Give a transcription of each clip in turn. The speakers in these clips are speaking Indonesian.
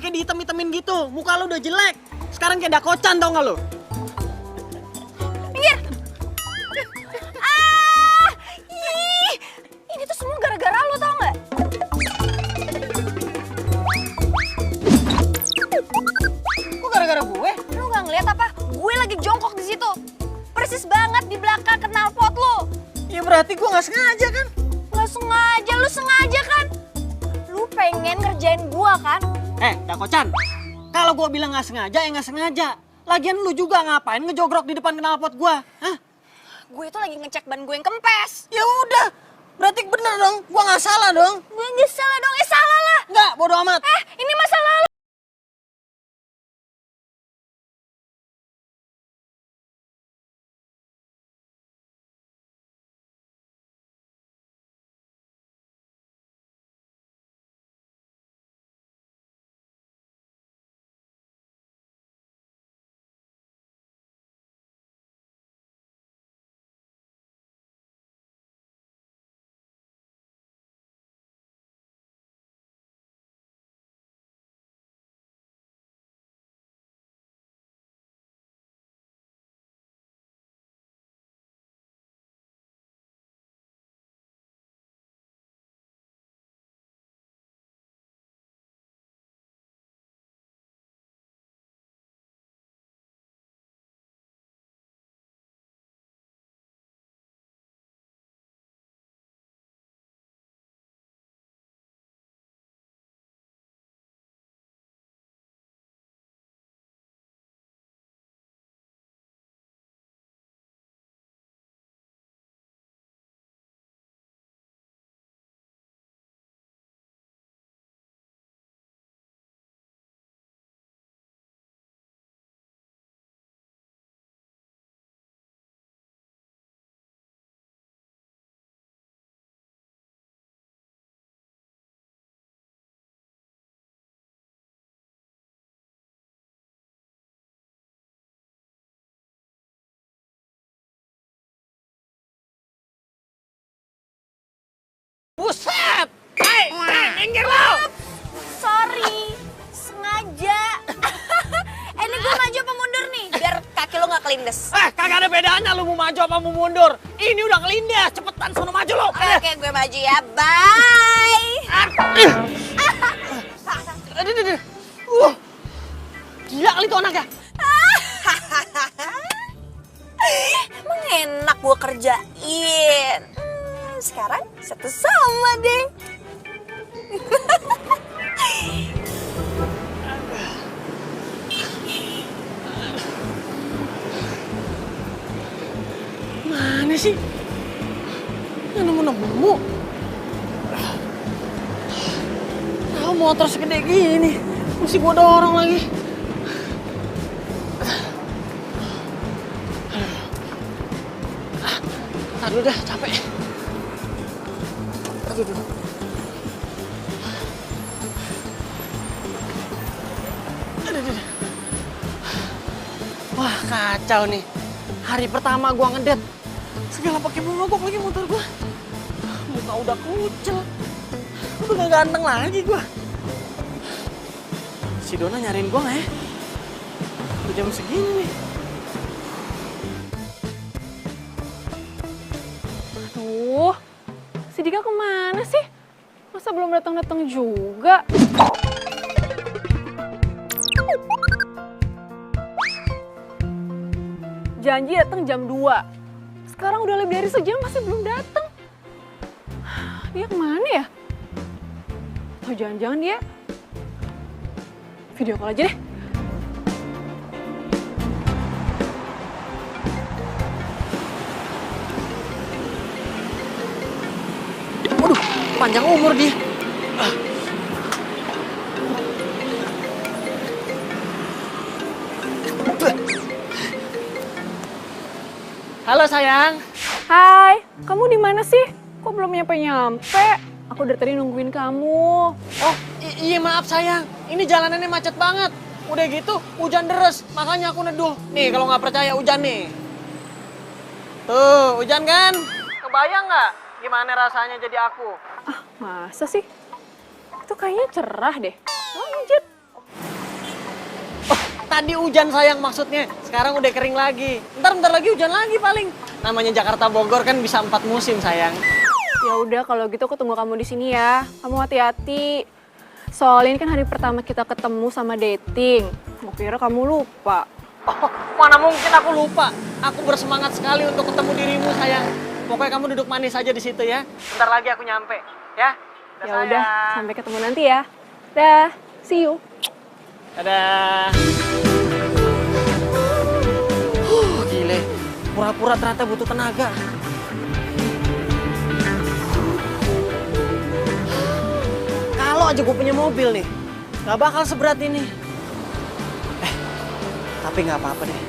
kayak dihitam-hitamin gitu. Muka lu udah jelek. Sekarang kayak dakocan tau gak lu? Minggir! Ah! Ih! Ini tuh semua gara-gara lu tau gak? Kok gara-gara gue? Lu gak ngeliat apa? Gue lagi jongkok di situ. Persis banget di belakang knalpot lu. Ya berarti gue gak sengaja kan? Gak sengaja, lu sengaja kan? Lu pengen ngerjain gua kan? Dakocan. Kalau gue bilang gak sengaja, ya gak sengaja. Lagian lu juga ngapain ngejogrok di depan knalpot gue? Hah? Gue itu lagi ngecek ban gue yang kempes. Ya udah. Berarti bener dong. Gue gak salah dong. Gue gak salah dong, salah lah. Enggak, bodo amat. Ini masalah lu. Buset! Minggir lo! Sorry, sengaja. Ini gue maju apa mundur nih? Biar kaki lo gak kelindes. Kagak ada bedanya lu mau maju apa mau mundur. Ini udah kelindes, cepetan sono maju lo. Oke, gue maju ya. Bye. Aduh. Gila kali tuh anak ya. Emang enak gue kerjain. Sekarang satu sama deh. Mana sih? Nggak nemu-nemu. Tahu motor segede gini, mesti gua dorong lagi. Aduh dah, capek. Aduh. Wah, kacau nih. Hari pertama gua ngedet. Segala pakai mogok lagi motor gua. Muka udah kucel. Udah gak ganteng lagi gua. Si Dona nyariin gua nggak ya? Udah jam segini nih. Aduh, si Dika kemana sih? Masa belum datang-datang juga? Janji datang jam 2. Sekarang udah lebih dari sejam masih belum datang. Dia kemana ya? Atau jangan-jangan dia video call aja deh. Waduh, panjang umur dia. Halo sayang. Hai, kamu di mana sih? Kok belum nyampe-nyampe? Aku dari tadi nungguin kamu. Oh, iya maaf sayang. Ini jalanannya macet banget. Udah gitu, hujan deres. Makanya aku neduh. Nih, kalau nggak percaya hujan nih. Tuh, hujan kan? Kebayang nggak gimana rasanya jadi aku? Ah, masa sih? Itu kayaknya cerah deh. Lanjut. Tadi hujan sayang maksudnya, sekarang udah kering lagi. Bentar lagi hujan lagi paling. Namanya Jakarta Bogor kan bisa 4 musim sayang. Ya udah kalau gitu aku tunggu kamu di sini ya. Kamu hati-hati. Soalnya ini kan hari pertama kita ketemu sama dating. Aku kira kamu lupa. Oh, mana mungkin aku lupa. Aku bersemangat sekali untuk ketemu dirimu sayang. Pokoknya kamu duduk manis aja di situ ya. Bentar lagi aku nyampe, ya. Ya udah, sampai ketemu nanti ya. Dah, see you. Dadah. Gile. Pura-pura ternyata butuh tenaga. Kalau aja gue punya mobil nih, gak bakal seberat ini. Tapi gak apa-apa deh.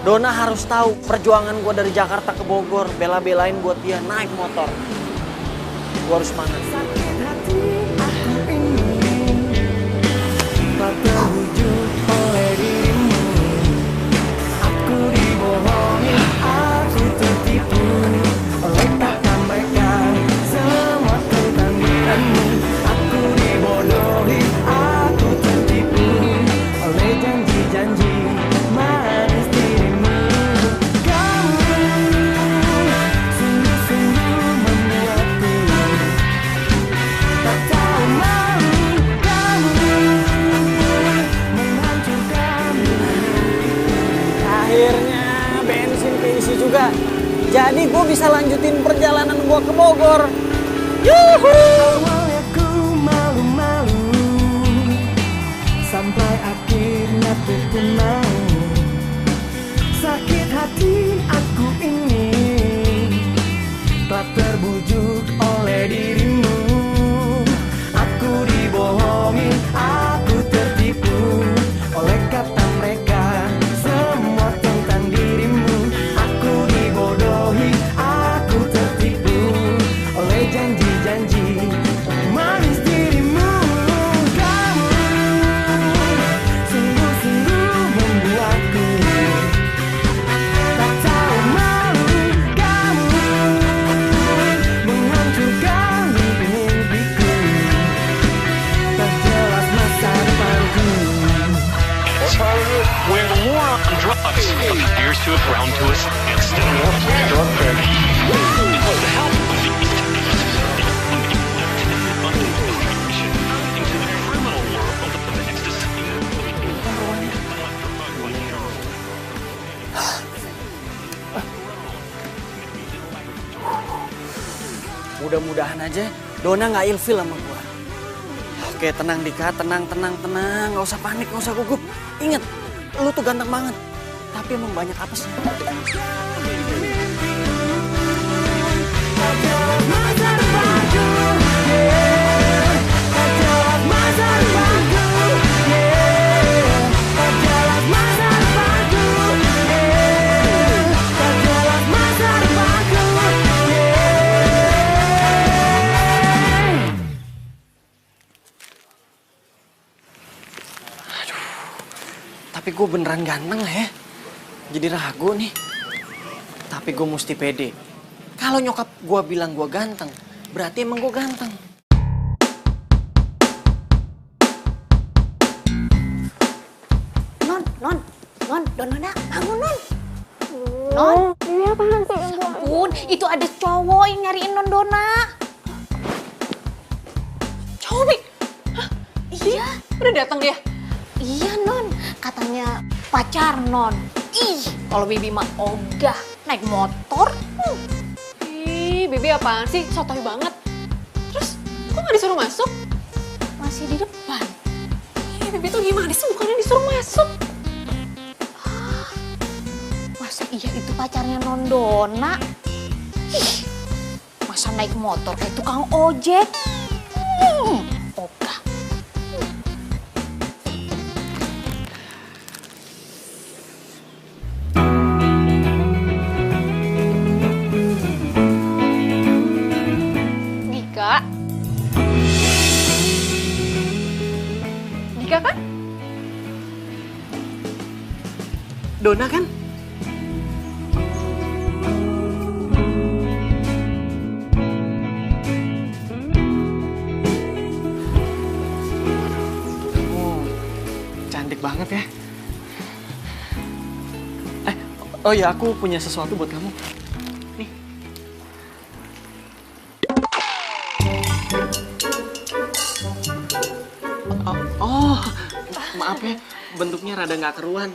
Dona harus tahu perjuangan gue dari Jakarta ke Bogor, bela-belain buat dia naik motor. Gue harus semangat. Tak terwujud oleh dirimu. Aku dibohongi, aku tertipu oleh kata mereka, semua tentang dirimu. Aku dibodohi, aku tertipu oleh janji-janji manis dirimu. Kamu sungguh-sungguh membuatku tak tahu malu. Akhirnya bensin keisi juga. Jadi gue bisa lanjutin perjalanan gue ke Bogor. Yuhu! Awalnya ku malu-malu, sampai akhirnya ku pun mau. Sakit hati aku ini telah terbujuk oleh dirimu. Aku dibohongi, aku tertipu oleh kata mereka, semua tentang dirimu. Aku dibodohi, aku tertipu oleh janji-janji manis dirimu. Kamu sungguh-sungguh membuatku tak tahu malu. Kamu menghancurkan mimpi-mimpiku, tak jelas masa depanku. Where the war on drugs appears to have ground to a standstill. The help of the into the criminal world of ecstasy. Mudah-mudahan aja Dona nggak ilfil sama gua. Oke, tenang Dika, tenang. Nggak usah panik, nggak usah gugup. Ingat, lu tuh ganteng banget. Tapi emang banyak apesnya. Tapi gue beneran ganteng lah ya. Jadi ragu nih. Tapi gue mesti pede. Kalau nyokap gue bilang gue ganteng, berarti emang gue ganteng. Non, Donona, bangun Non. Non, Ini apaan sih? ampun, itu ada cowok yang nyariin Non Dona. Cowok nih? Hah? Iya, Udah datang dia? iya Non, katanya pacar Non. Ih, kalau Bibi mah ogah, naik motor. Ih, Bibi apaan sih? Sotoy banget. Terus, kok nggak disuruh masuk? Masih di depan. Ih, Bibi tuh gimana sih? Bukannya disuruh masuk. Masa iya itu pacarnya Non Dona? Ih, masa naik motor kayak tukang ojek? Ogah. Dika? Dika kan? Dona kan? Cantik banget ya. Oh ya, aku punya sesuatu buat kamu. Nih. Oh, maaf ya, bentuknya rada nggak keruan.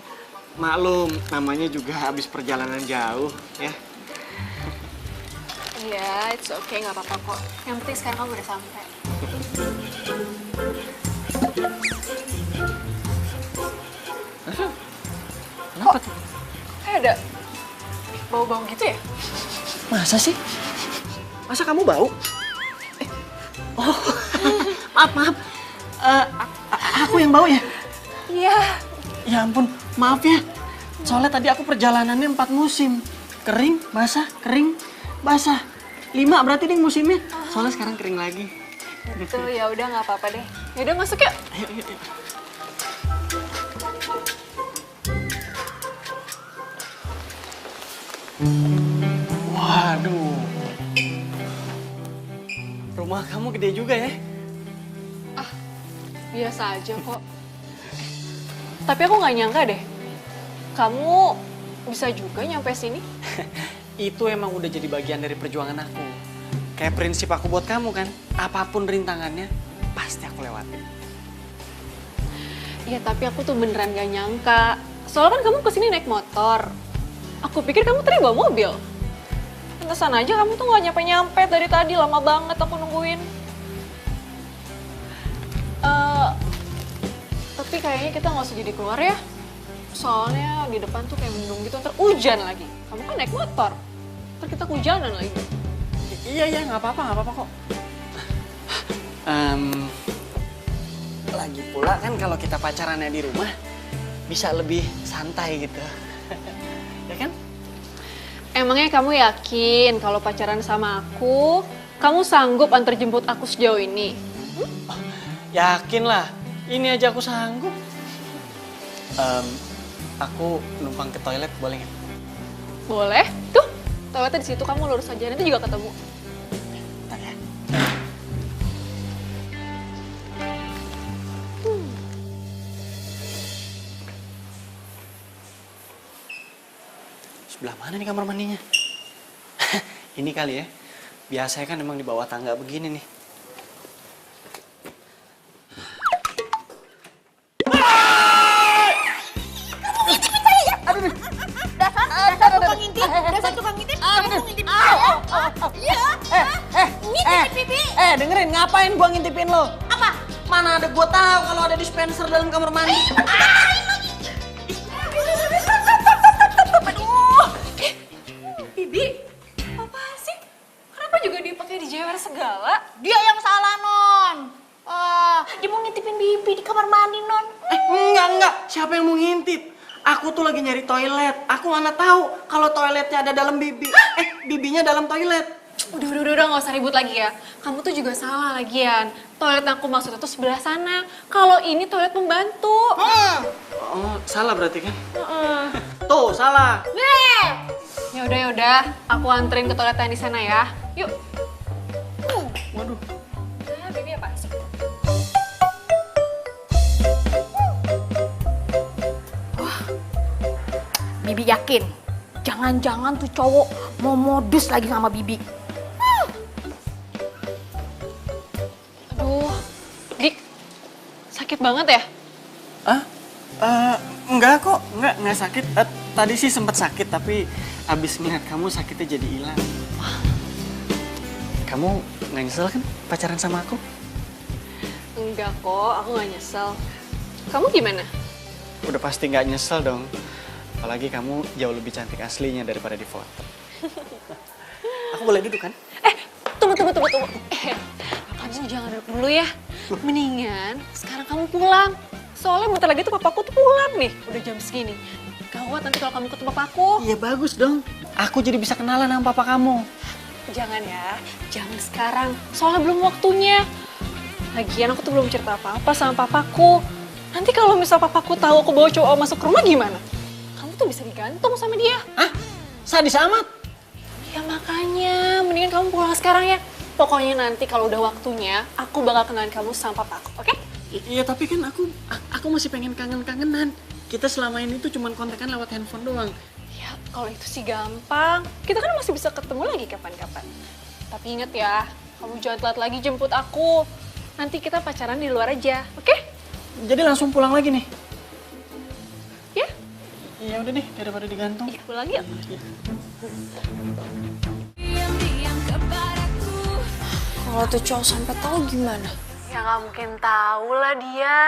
Maklum, namanya juga habis perjalanan jauh, ya. Iya, it's okay, nggak apa-apa kok. Yang penting sekarang kamu udah sampai. Kenapa tuh? Kayak ada bau-bau gitu ya? Masa sih? Masa kamu bau? Oh, maaf. Aku yang bau ya? Iya. Ya ampun, maaf ya. Soalnya tadi aku perjalanannya 4 musim. Kering, basah, kering, basah. 5 berarti nih musimnya. Soalnya sekarang kering lagi. Gitu, ya udah nggak apa-apa deh. Ya udah masuk yuk. Ayo. Waduh. Rumah kamu gede juga ya? Biasa aja kok. Tapi aku nggak nyangka deh. Kamu bisa juga nyampe sini. Itu emang udah jadi bagian dari perjuangan aku. Kayak prinsip aku buat kamu kan. Apapun rintangannya, pasti aku lewatin. Iya, tapi aku tuh beneran gak nyangka. Soalnya kan kamu kesini naik motor. Aku pikir kamu tadi bawa mobil. Pantesan aja kamu tuh gak nyampe-nyampe dari tadi. Lama banget aku nungguin. Tapi kayaknya kita gak usah jadi keluar ya. Soalnya di depan tuh kayak mendung gitu, ntar hujan lagi. Kamu kan naik motor. Ntar kita kehujanan lagi. Iya, nggak apa-apa kok. Lagi pula kan kalau kita pacarannya di rumah, bisa lebih santai gitu. Ya kan? Emangnya kamu yakin kalau pacaran sama aku, kamu sanggup antar jemput aku sejauh ini? Yakin lah, ini aja aku sanggup. Aku numpang ke toilet boleh nggak? Boleh. Tuh, toiletnya di situ, kamu lurus aja, nanti juga ketemu. Bentar ya. Sebelah mana nih kamar mandinya? Ini kali ya. Biasanya kan emang di bawah tangga begini nih. Dasar tukang ngintip, kamu ngintip. Iya. Ngintip pipi. Dengerin, ngapain gua ngintipin lo? Apa? Mana ada gua tahu kalau ada dispenser dalam kamar mandi. Aduh. Bibi, apa sih? Kenapa juga dipakai di jewer segala? Dia yang salah, Non. Dia mau ngintipin Bibi di kamar mandi, Non. Enggak. Siapa yang mau ngintip? Aku tuh lagi nyari toilet. Aku mana tahu kalau toiletnya ada dalam Bibi. Bibinya dalam toilet. Udah, nggak usah ribut lagi ya. Kamu tuh juga salah lagian. Toilet yang aku maksud itu sebelah sana. Kalau ini toilet pembantu. Oh, salah berarti kan? Tuh, salah. Ya udah. Aku anterin ke toilet yang di sana ya. Yuk. Waduh. Nah, Bibi apa sih? Bibi yakin, jangan-jangan tuh cowok mau modus lagi sama Bibi. Aduh, Dik, sakit banget ya? Enggak kok, enggak sakit. Tadi sih sempat sakit, tapi abis ngeliat kamu sakitnya jadi hilang. Kamu nggak nyesel kan pacaran sama aku? Enggak kok, aku nggak nyesel. Kamu gimana? Udah pasti nggak nyesel dong. Apalagi kamu jauh lebih cantik aslinya daripada di foto. Aku boleh duduk kan? Tunggu. Kamu jangan duduk dulu ya. Mendingan sekarang kamu pulang. Soalnya bentar lagi tuh papaku tuh pulang nih. Udah jam segini. Gawat nanti kalau kamu ketemu papaku. Iya bagus dong. Aku jadi bisa kenalan sama papa kamu. Jangan ya, jangan sekarang. Soalnya belum waktunya. Lagian aku tuh belum cerita apa-apa sama papaku. Nanti kalau misal papaku tahu aku bawa cowok masuk rumah gimana? Kamu tuh bisa digantung sama dia. Hah? Sadis amat? Ya makanya, mendingan kamu pulang sekarang ya. Pokoknya nanti kalau udah waktunya, aku bakal kenalin kamu sama papaku, oke? Iya tapi kan aku masih pengen kangen-kangenan. Kita selama ini tuh cuma kontekan lewat handphone doang. Ya Kalau itu sih gampang. Kita kan masih bisa ketemu lagi kapan-kapan. Tapi inget ya, kamu jangan telat lagi jemput aku. Nanti kita pacaran di luar aja, oke? Jadi langsung pulang lagi nih? Ya? Iya udah deh, daripada digantung. Ikut pulang yuk. Kalau tuh cowok sampai tahu gimana? Ya nggak mungkin tahu lah dia.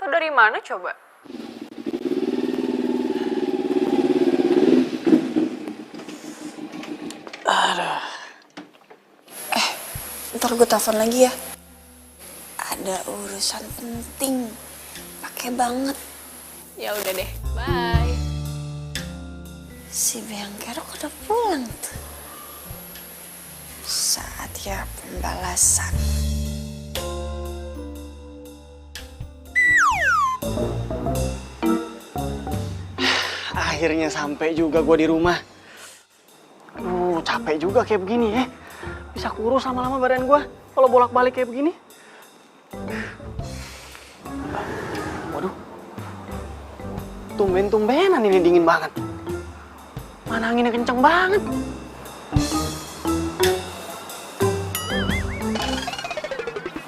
Tahu dari mana coba? Ntar gue telepon lagi ya. Ada urusan penting. Pakai banget. Ya udah deh, bye. Si Beyang Kerok udah pulang tuh. Saatnya pembalasan. Akhirnya sampai juga gue di rumah. Aduh, capek juga kayak begini ya. Bisa kurus lama-lama badan gue kalau bolak-balik kayak begini. Waduh. Tumben-tumbenan ini dingin banget. Mana anginnya kenceng banget.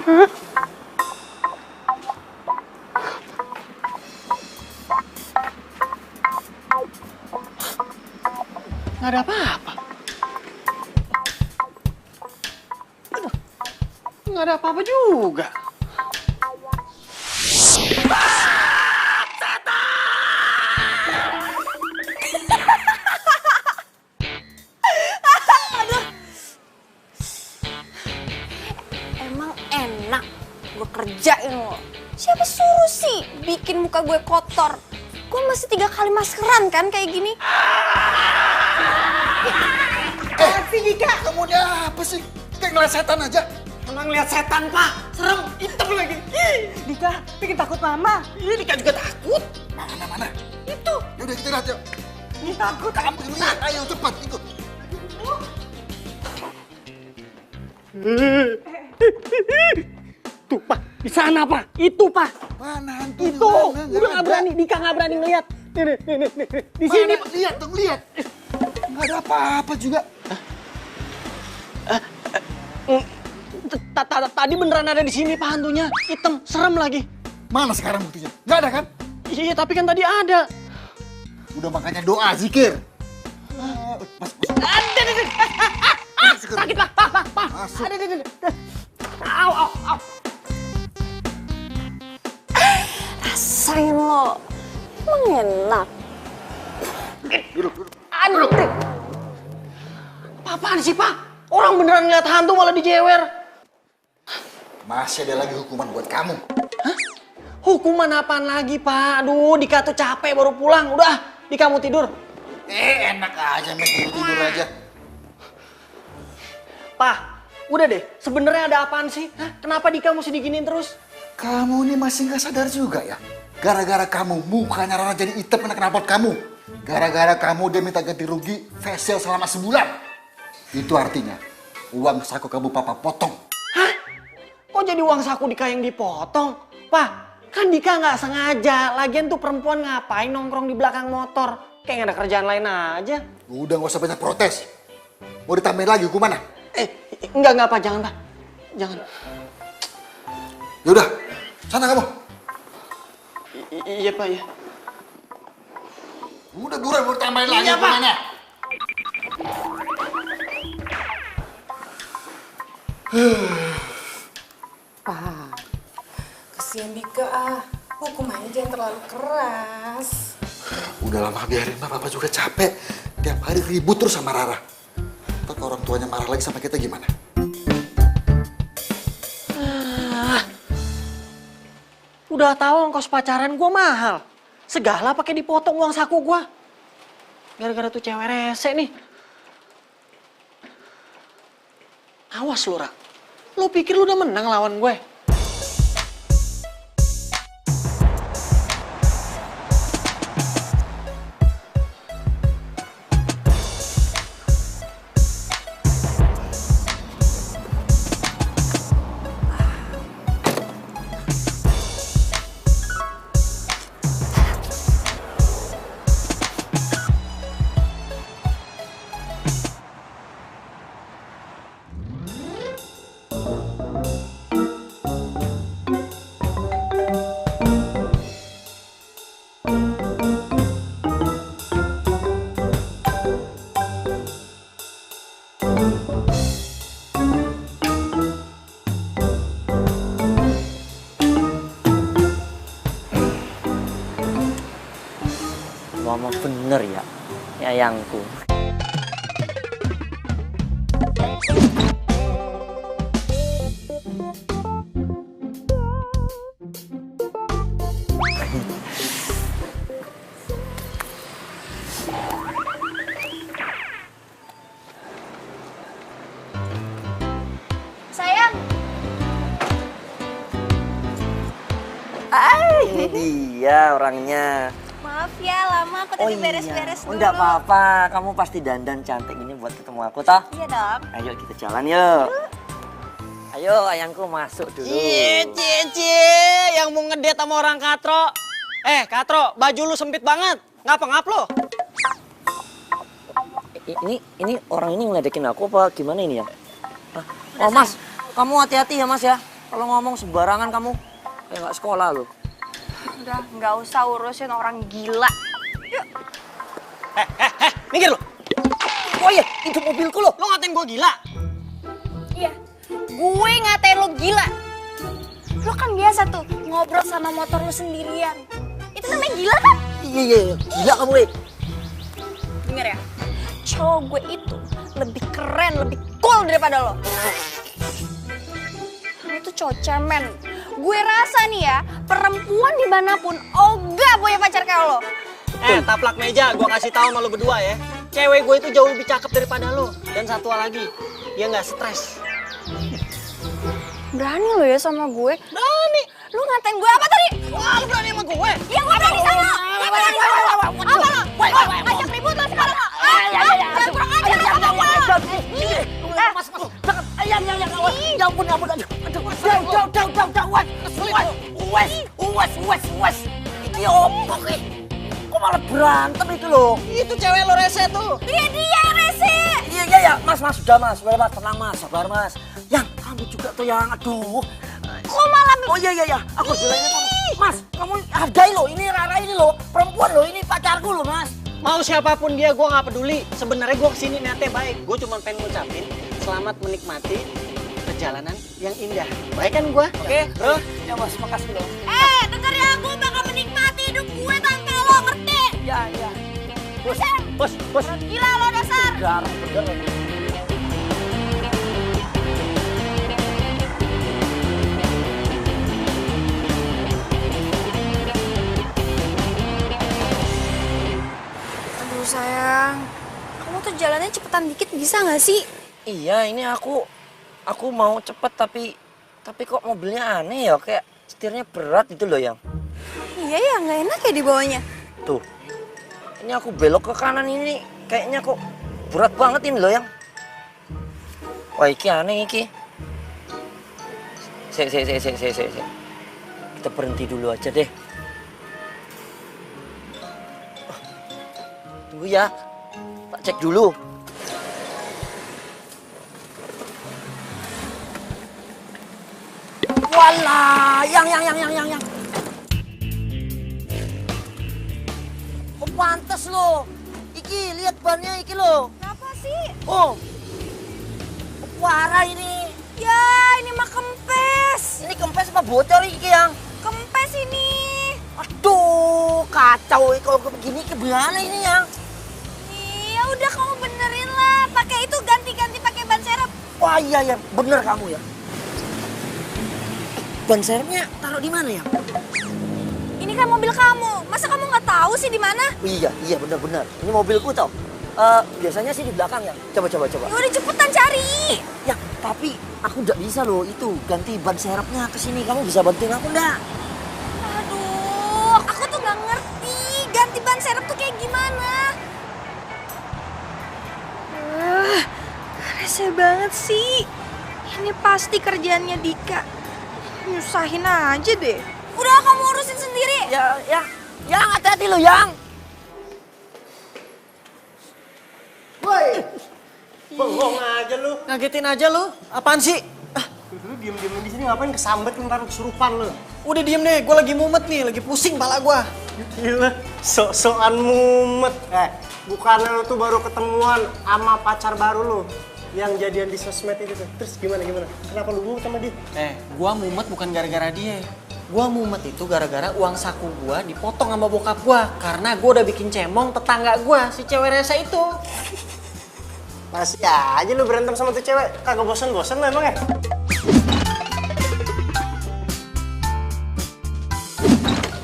Hah? Nggak ada apa-apa. Aduh, nggak ada apa-apa juga. Emang enak gue kerjain lo. Siapa suruh sih bikin muka gue kotor? Gue masih 3 kali maskeran kan kayak gini. Dika, kamu udah apa sih? Kayak ngeliat setan aja. Emang lihat setan, Pak. Serem, hitam lagi. Dika, bikin takut mama. Iya, Dika juga takut. Mana? Itu. Yaudah kita lihat yuk. Ini takut. Kamu lihat, ayo cepat ikut. Tuh, Pak. Di sana, Pak. Itu, Pak. Mana hantu? Itu. Udah nggak berani. Dika nggak berani ngeliat. Nih. Di sini, Pak. Lihat dong, lihat. Nggak ada apa-apa juga. Tadi beneran ada di sini, Pak, hantunya. Hitam, serem lagi. Mana sekarang buktinya? Nggak ada kan? Iya, tapi kan tadi ada. Udah makanya doa, zikir. Masuk. Sakit, Pak. Masuk. Ada. Au. Rasain lo. Emang enak. Duduk. Aduh. Apaan sih, Pak? Orang beneran ngeliat hantu malah dijewer. Masih ada lagi hukuman buat kamu. Hah? Hukuman apaan lagi, Pak? Aduh, Dika tuh capek baru pulang. Udah, Dika mau tidur. Enak aja, tidur aja. Pak, udah deh. Sebenarnya ada apaan sih? Hah? Kenapa Dika mesti diginiin terus? Kamu ini masih nggak sadar juga ya? Gara-gara kamu, mukanya Rara jadi hitam kena knalpot kamu. Gara-gara kamu dia minta ganti rugi facial selama sebulan. Itu artinya uang saku kamu papa potong. Hah? Kok jadi uang saku Dika yang dipotong? Pak, kan Dika nggak sengaja. Lagian tuh perempuan ngapain nongkrong di belakang motor? Kayak nggak ada kerjaan lain aja. Udah nggak usah banyak protes. Mau ditambahin lagi hukumannya? Enggak, Pak. Jangan, Pak. Jangan. Yaudah, sana kamu. Iya, Pak, ya. Udah buruan mau ditambahin lagi Iya, Pak. hukumannya. Pak, kesian Dika ah. Hukumannya jangan terlalu keras. Udah lama biarin Papa juga capek. Tiap hari ribut terus sama Rara. Ntar kalau orang tuanya marah lagi sama kita gimana? Udah tahu ongkos pacaran gue mahal. Segala pakai dipotong uang saku gue. Gara-gara tuh cewek rese nih. Awas lu, Ra. Lu pikir lu udah menang lawan gue? bener ya, sayangku. Sayang. Ini dia orangnya. Maaf ya, lama aku tadi beres-beres dulu. Enggak apa-apa, kamu pasti dandan cantik ini buat ketemu aku toh. Iya dong. Ayo kita jalan yuk. Ayo ayangku masuk dulu. Cie, yang mau ngedate sama orang katro. Katro, baju lu sempit banget. Ngapa-ngap lo? Ini orang ini ngeledekin aku apa gimana ini ya? Oh mas, kamu hati-hati ya mas ya. Kalau ngomong sembarangan kamu kayak nggak sekolah loh. Udah, nggak usah urusin orang gila. Minggir lo. Oh iya, itu mobilku loh. Lo ngatain gue gila. Iya, gue ngatain lo gila. Lo kan biasa tuh ngobrol sama motor lo sendirian. Itu namanya gila kan? Iya, gila kamu Dengar ya, cowok gue itu lebih keren, lebih cool daripada lo. Lo tuh cowok cemen. Gue rasa nih ya, perempuan dimanapun ogah punya pacar kayak lo. Taplak meja, gue kasih tahu sama lo berdua ya. Cewek gue itu jauh lebih cakep daripada lo. Dan satu lagi, dia nggak stres. Berani lo ya sama gue? Berani. Lo ngatain gue apa tadi? Wah, lo berani sama gue? Ya gue berani sama lo. Apa lo? Ngajak ribut lo sekarang lo. Jangan kurang ajar lo sama gue. Mas, jangan. Ya ampun. Uwes. Iki opo ki? Kok malah berantem itu loh? Itu cewek lo rese tuh. Dia yang rese. Iya, mas, sudah mas, tenang mas, sabar mas. Yang kamu juga tuh yang, aduh. Kok malah... Oh iya, aku bilangnya kamu. Mas, kamu hargai loh, ini Rara ini loh, perempuan loh, ini pacarku loh mas. Mau siapapun dia, gue nggak peduli. Sebenarnya gue kesini niatnya baik. Gue cuma pengen ngucapin selamat menikmati perjalanan yang indah. Baik kan gue? Oke, bro. Ya mas, makasih loh. Denger ya, gue bakal menikmati hidup gue tanpa lo, ngerti? Ya. Bos. Gila lo dasar. Garang bener. Aduh sayang, kamu tuh jalannya cepetan dikit bisa nggak sih? Iya, ini aku mau cepet tapi kok mobilnya aneh ya, kayak setirnya berat gitu loh yang. Iya ya, nggak enak ya dibawanya. Tuh, ini aku belok ke kanan ini kayaknya kok berat banget ini loh yang. Wah, iki aneh iki. Sik. Kita berhenti dulu aja deh. Tunggu ya, tak cek dulu. Walah, yang. Oh, pantes lo. Iki, lihat bannya iki lo. Kenapa sih? Oh, parah ini. Ya, ini mah kempes. Ini kempes apa bocor iki yang? Kempes ini. Aduh, kacau. Kalau begini gimana ini yang? Ya udah kamu benerin lah. Pakai itu ganti-ganti pakai ban serep. Wah iya, bener kamu ya. Ban serepnya taruh di mana ya? Ini kan mobil kamu. Masa kamu nggak tahu sih di mana? Iya, bener. Ini mobilku tau. Biasanya sih di belakang ya. Coba. Ya udah cepetan cari. Ya, tapi aku nggak bisa loh itu ganti ban serepnya ke sini. Kamu bisa bantuin aku nggak? Aduh, aku tuh nggak ngerti ganti ban serep tuh kayak gimana. Rese banget sih. Ini pasti kerjaannya Dika. Nyusahin aja deh. Udah kamu urusin sendiri. Yang hati-hati lo yang. Woi, bengong aja lu. Ngagetin aja lu. Apaan sih? Lu diem-diem di sini ngapain kesambet ntar kesurupan lu? Udah diem deh, gue lagi mumet nih, lagi pusing pala gue. Gila, sok-sokan mumet. Bukannya lu tuh baru ketemuan sama pacar baru lu yang jadian di sosmed itu tuh. Terus gimana? Kenapa lu mumet sama dia? Gue mumet bukan gara-gara dia. Gua mumet itu gara-gara uang saku gua dipotong sama bokap gua karena gua udah bikin cemong tetangga gua si cewek rese itu. Masih aja lu berantem sama tuh cewek. Kagak bosan-bosan lu emang ya?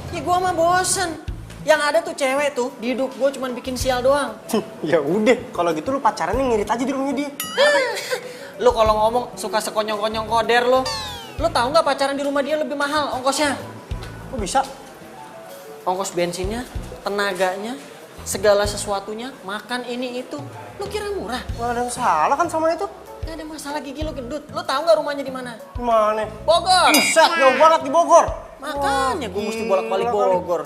Ya gua mah bosen. Yang ada tuh cewek tuh di hidup gua cuman bikin sial doang. Ya udah, kalau gitu lu pacarannya ngirit aja di rumahnya dia. Lu kalau ngomong suka sekonyong-konyong koder lu. Lu tahu nggak pacaran di rumah dia lebih mahal ongkosnya? Kok bisa? Ongkos bensinnya, tenaganya, segala sesuatunya, makan ini itu. Lu kira murah? Gak ada yang salah kan sama itu? Gak ada masalah gigi lu gendut. Lu tahu nggak rumahnya di mana? Di mana? Bogor. Buset, jauh banget di Bogor. Makanya gue mesti bolak-balik Gila kali. Bogor.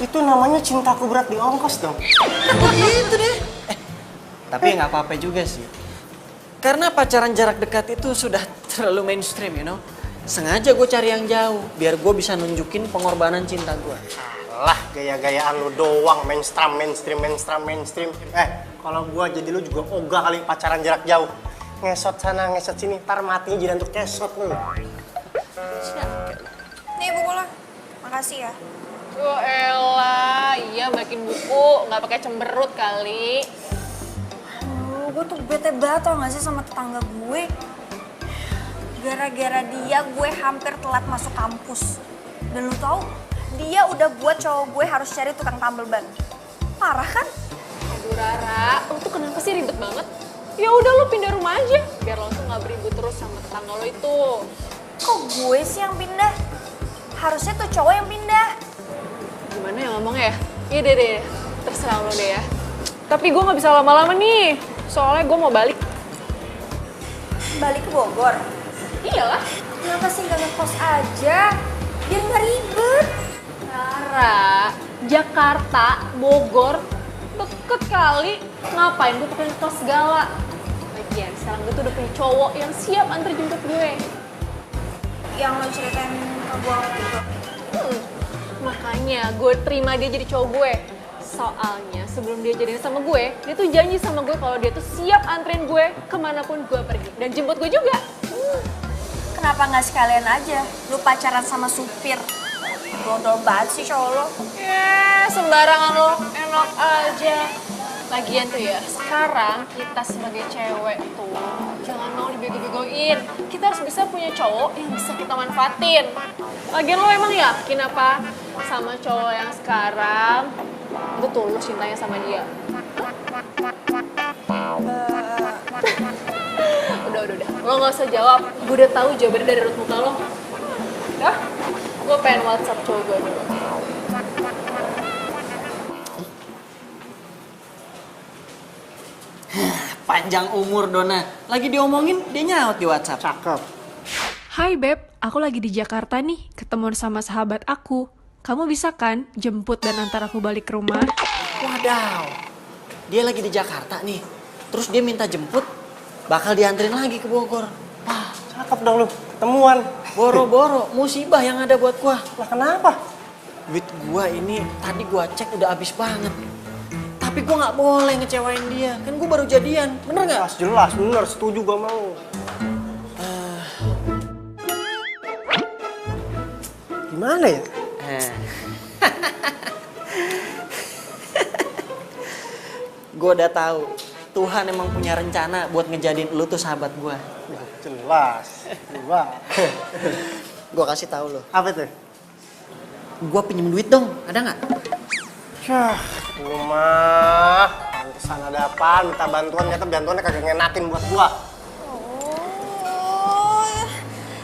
Itu namanya cintaku berat di ongkos dong. Gitu deh. Tapi nggak apa-apa juga sih. Karena pacaran jarak dekat itu sudah terlalu mainstream, you know. Sengaja gue cari yang jauh, biar gue bisa nunjukin pengorbanan cinta gue. Alah, gaya-gayaan lu doang, mainstream. Kalau gua jadi lu juga ogah kali pacaran jarak jauh. Ngesot sana, ngesot sini, ntar matinya jadi untuk kesot lu. Nih buku lo. Makasih ya. Oh elah, iya bikin buku, nggak pakai cemberut kali. Gue tuh bete banget tau gak sih sama tetangga gue. Gara-gara dia gue hampir telat masuk kampus. Dan lu tau, dia udah buat cowok gue harus cari tukang tambal ban. Parah kan? Aduh Rara, lo tuh kenapa sih ribet banget? Ya udah lo pindah rumah aja, biar lo tuh nggak beribut terus sama tetangga lo itu. Kok gue sih yang pindah? Harusnya tuh cowok yang pindah. Gimana ya ngomongnya ya? Iya deh, terserah lo deh ya. Tapi gue nggak bisa lama-lama nih, soalnya gue mau balik. Balik ke Bogor? Iyalah. Kenapa sih gak ngekos aja? Biar gak ribet. Rara, Jakarta, Bogor, deket kali. Ngapain gue pakai ngekos segala? Lagian sekarang gue tuh udah punya cowok yang siap antar jemput gue. Yang lo ceritain ke gue waktu itu. Makanya gue terima dia jadi cowok gue. Soalnya sebelum dia jadian sama gue, dia tuh janji sama gue kalau dia tuh siap anterin gue kemanapun gue pergi. Dan jemput gue juga. Kenapa gak sekalian aja lu pacaran sama supir? Bodoh banget sih cowok lo. Sembarangan lo, enak aja. Lagian tuh ya, sekarang kita sebagai cewek tuh jangan mau dibego-begoin. Kita harus bisa punya cowok yang bisa kita manfaatin. Lagian lo emang yakin apa sama cowok yang sekarang itu tulus cintanya sama dia? Udah. Lo gak usah jawab. Gue udah tahu jawabannya dari raut muka lo. Udah, gue pengen WhatsApp cowok gue dulu. Panjang umur Dona. Lagi diomongin, dia nyaut di WhatsApp. Cakep. Hai Beb, aku lagi di Jakarta nih, ketemuan sama sahabat aku. Kamu bisa kan jemput dan antar aku balik ke rumah? Wadaw. Dia lagi di Jakarta nih. Terus dia minta jemput, bakal dianterin lagi ke Bogor. Wah, Cakep dong lu, ketemuan. boro-boro, musibah yang ada buat gua. Lah kenapa? Duit gua ini tadi gua cek udah habis banget. Tapi gua nggak boleh ngecewain dia. Kan gua baru jadian, bener nggak? Jelas, bener, setuju gua mau. Gimana ya? Gue udah tahu Tuhan emang punya rencana buat ngejadiin lu tuh sahabat gue. Jelas. Gue kasih tahu lo. Apa tuh? Gue pinjem duit dong, ada nggak? Syah, lu mah pantesan ada apaan, minta bantuan, ternyata bantuannya kagak ngenakin buat gua. Oh,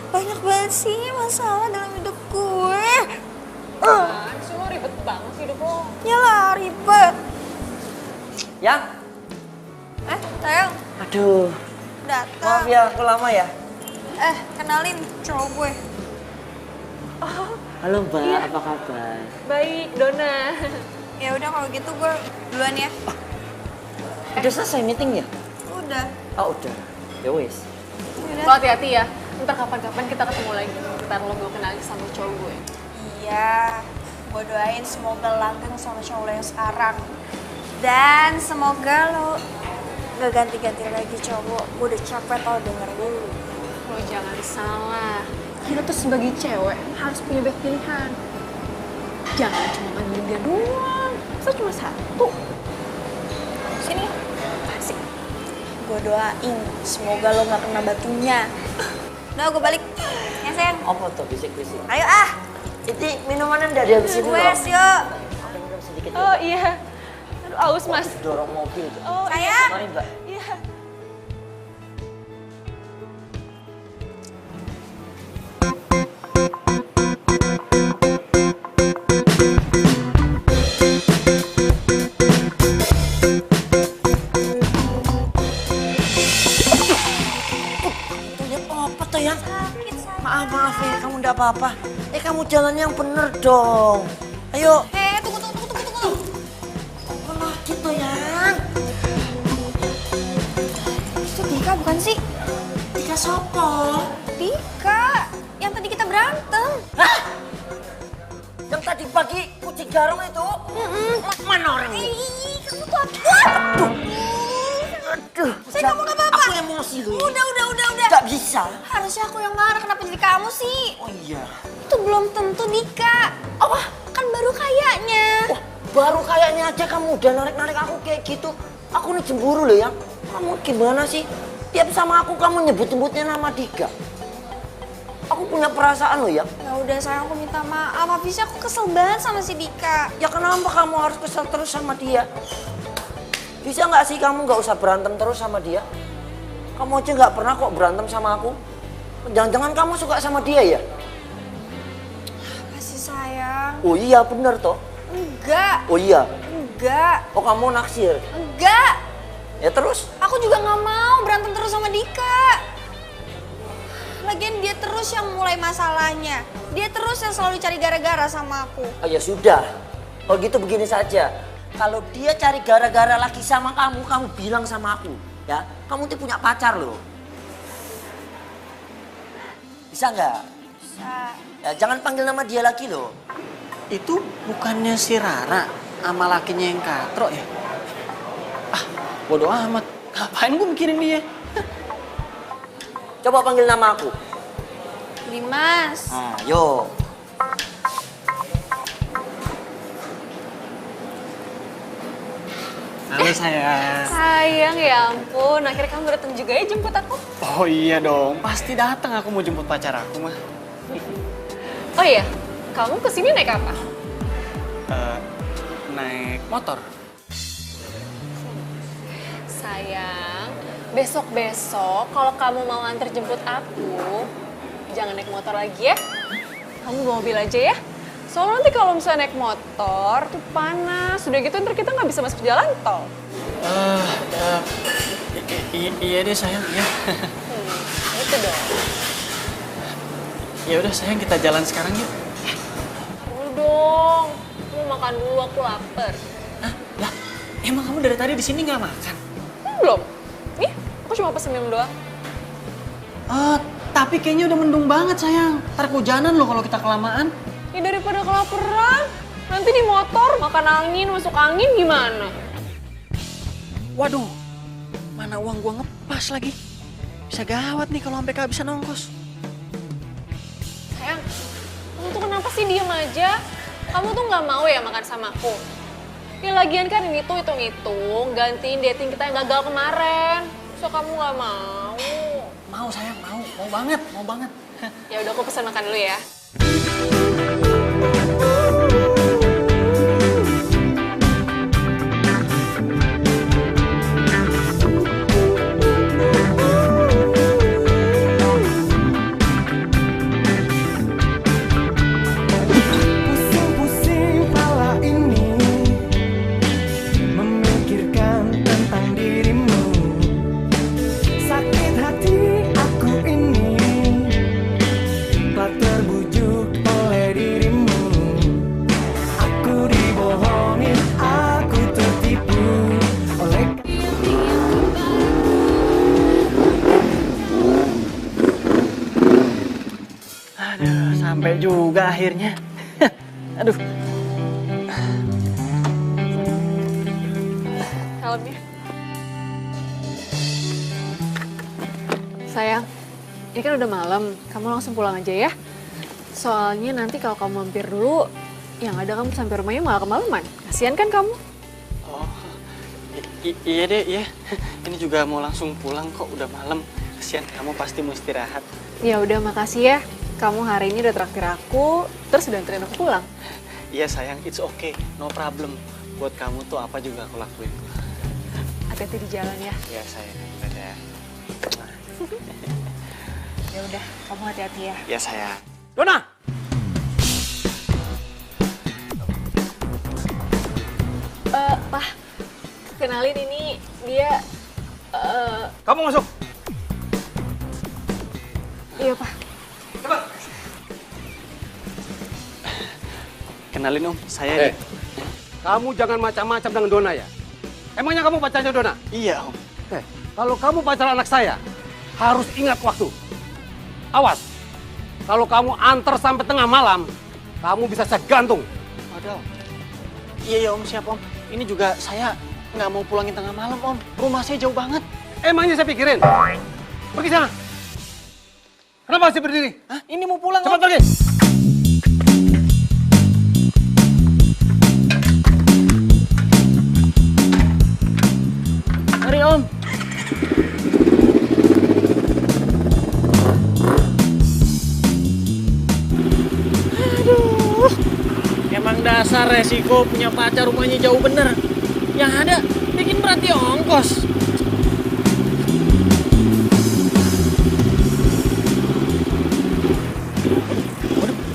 banyak banget sih masalah dalam hidup gue. Sih lo ribet banget hidup lo. Yalah ribet. Ya? Sayang, Aduh, datang. maaf ya, aku lama ya. Kenalin cowok gue. Halo Mbak, apa kabar? Baik, Dona. Ya udah kalau gitu gue duluan ya. Udah selesai meeting ya? Udah. Oh udah, ya wes. Lo hati-hati ya. Ntar kapan-kapan kita ketemu lagi. Ntar lo gue kenalin sama cowok gue. Iya, gue doain semoga langgeng sama cowok lo yang sekarang. Dan semoga lo gak ganti-ganti lagi cowok. Gue udah capek tau denger lu. Lo jangan salah. kita tuh sebagai cewek harus punya banyak pilihan. Jangan cuma ngandelin dia doang. Masa cuma satu? Sini. Asik. Gue doain semoga lo gak kena batunya. Udah gue balik. Ya sayang. Apa tuh bisik-bisik? Ayo ah. Itu minumannya udah dihabisin dulu. Wes yuk. Minum sedikit. Oh iya. Aduh, aus mas. Dorong mobil. Oh Sayang. Mari mbak. iya. Tuh ya apa tuh ya? Sakit sayang. Maaf ya, kamu ndak apa-apa. Kamu jalan yang bener dong. Ayo. Tunggu. Apa lagi tuh yang? Itu Dika bukan sih? Dika sopo? Dika. Yang tadi kita berantem. Hah? Yang tadi pagi kucing garong itu? Mana orangnya? Kamu tuh apa? Aduh. Saya kamu gak apa-apa. Aku emosi loh. Udah. Gak bisa. Harusnya aku yang marah, kenapa jadi kamu sih? Oh iya. Itu belum tentu Dika. Apa? Kan baru kayaknya. Wah, baru kayaknya aja kamu udah narik-narik aku kayak gitu. Aku nih cemburu loh yang. Kamu gimana sih? Tiap sama aku kamu nyebut-nyebutnya nama Dika. Aku punya perasaan loh ya. Ya udah sayang, aku minta maaf. Habisnya aku kesel banget sama si Dika. Ya kenapa kamu harus kesel terus sama dia? Bisa nggak sih kamu nggak usah berantem terus sama dia? Kamu aja nggak pernah kok berantem sama aku. Jangan-jangan kamu suka sama dia ya? Apa sih sayang? Oh iya bener toh. Enggak. Oh iya. Enggak. Oh kamu naksir. Enggak. Ya terus? Aku juga nggak mau berantem terus sama Dika. Lagian dia terus yang mulai masalahnya. Dia terus yang selalu cari gara-gara sama aku. Oh ya sudah. Oh gitu begini saja. Kalau dia cari gara-gara lagi sama kamu bilang sama aku. Ya, kamu tuh punya pacar loh. Bisa nggak? Bisa. Ya, jangan panggil nama dia lagi loh. Itu bukannya si Rara sama lakinya yang katro ya? Ah, bodo amat. Ngapain gue mikirin dia? Coba panggil nama aku. Dimas. Nah, yo. Halo sayang. Sayang ya ampun, akhirnya kamu datang juga ya jemput aku. Oh iya dong, pasti datang aku mau jemput pacar aku mah. Oh iya, kamu kesini naik apa? Naik motor. Sayang, besok-besok kalau kamu mau antar jemput aku, jangan naik motor lagi ya. Kamu bawa mobil aja ya. Soalnya nanti kalau misalnya naik motor tuh panas, udah gitu ntar kita nggak bisa masuk jalan tol. Iya deh sayang, ya. Itu dong. Ya udah sayang, kita jalan sekarang yuk. Dulu dong, mau makan dulu, aku lapar. Hah? Lah, emang kamu dari tadi di sini nggak makan? Belum. Nih, aku cuma pesen minum doang. Tapi kayaknya udah mendung banget sayang. Ntar kehujanan loh kalau kita kelamaan. Ya daripada kelaparan, nanti di motor makan angin, masuk angin gimana? Waduh, mana uang gua ngepas lagi. Bisa gawat nih kalau sampai kehabisan ongkos. Sayang, kamu tuh kenapa sih diem aja? Kamu tuh nggak mau ya makan sama aku? Ya lagian kan ini tuh hitung-hitung, gantiin dating kita yang gagal kemarin. So kamu nggak mau? Mau sayang, mau banget, mau banget. Ya udah aku pesan makan dulu ya. Pusing-pusing kepala ini memikirkan tentang dirimu. Sakit hati aku ini telah terbujuk oleh dirimu. Aku dibohongin, aku tertipu oleh Aduh, sampai juga akhirnya. Aduh. Helmnya. Sayang, ini kan udah malam, kamu langsung pulang aja ya. Soalnya nanti kalau kamu mampir dulu, yang ada kamu sampai rumahnya malah kemalaman. Kasian kan kamu? Oh, iya deh, iya. Ini juga mau langsung pulang kok, udah malam. Kasian kamu pasti mau istirahat. Ya udah, makasih ya. Kamu hari ini udah traktir aku, terus udah anterin aku pulang. Iya sayang, it's okay, no problem. Buat kamu tuh apa juga aku lakuin. Hati-hati di jalan ya. Iya sayang, dadah. Ya udah, kamu hati-hati ya. Iya sayang. Dona! Pak, kenalin ini dia... Kamu masuk. Iya, Pak. Kenalin Om, saya... Kamu jangan macam-macam dengan Dona ya? Emangnya kamu pacarnya Dona? Iya Om. Kalau kamu pacar anak saya, harus ingat waktu. Awas, kalau kamu antar sampai tengah malam, kamu bisa saya gantung. Waduh. Iya Om, siap Om. Ini juga saya nggak mau pulangin tengah malam Om. Rumah saya jauh banget. Emangnya saya pikirin? Pergi sana. Kenapa masih berdiri? Hah? Ini mau pulang Cepat Om. pergi. Mari Om. Aduh. Emang dasar resiko punya pacar rumahnya jauh bener. Yang ada bikin berarti ongkos.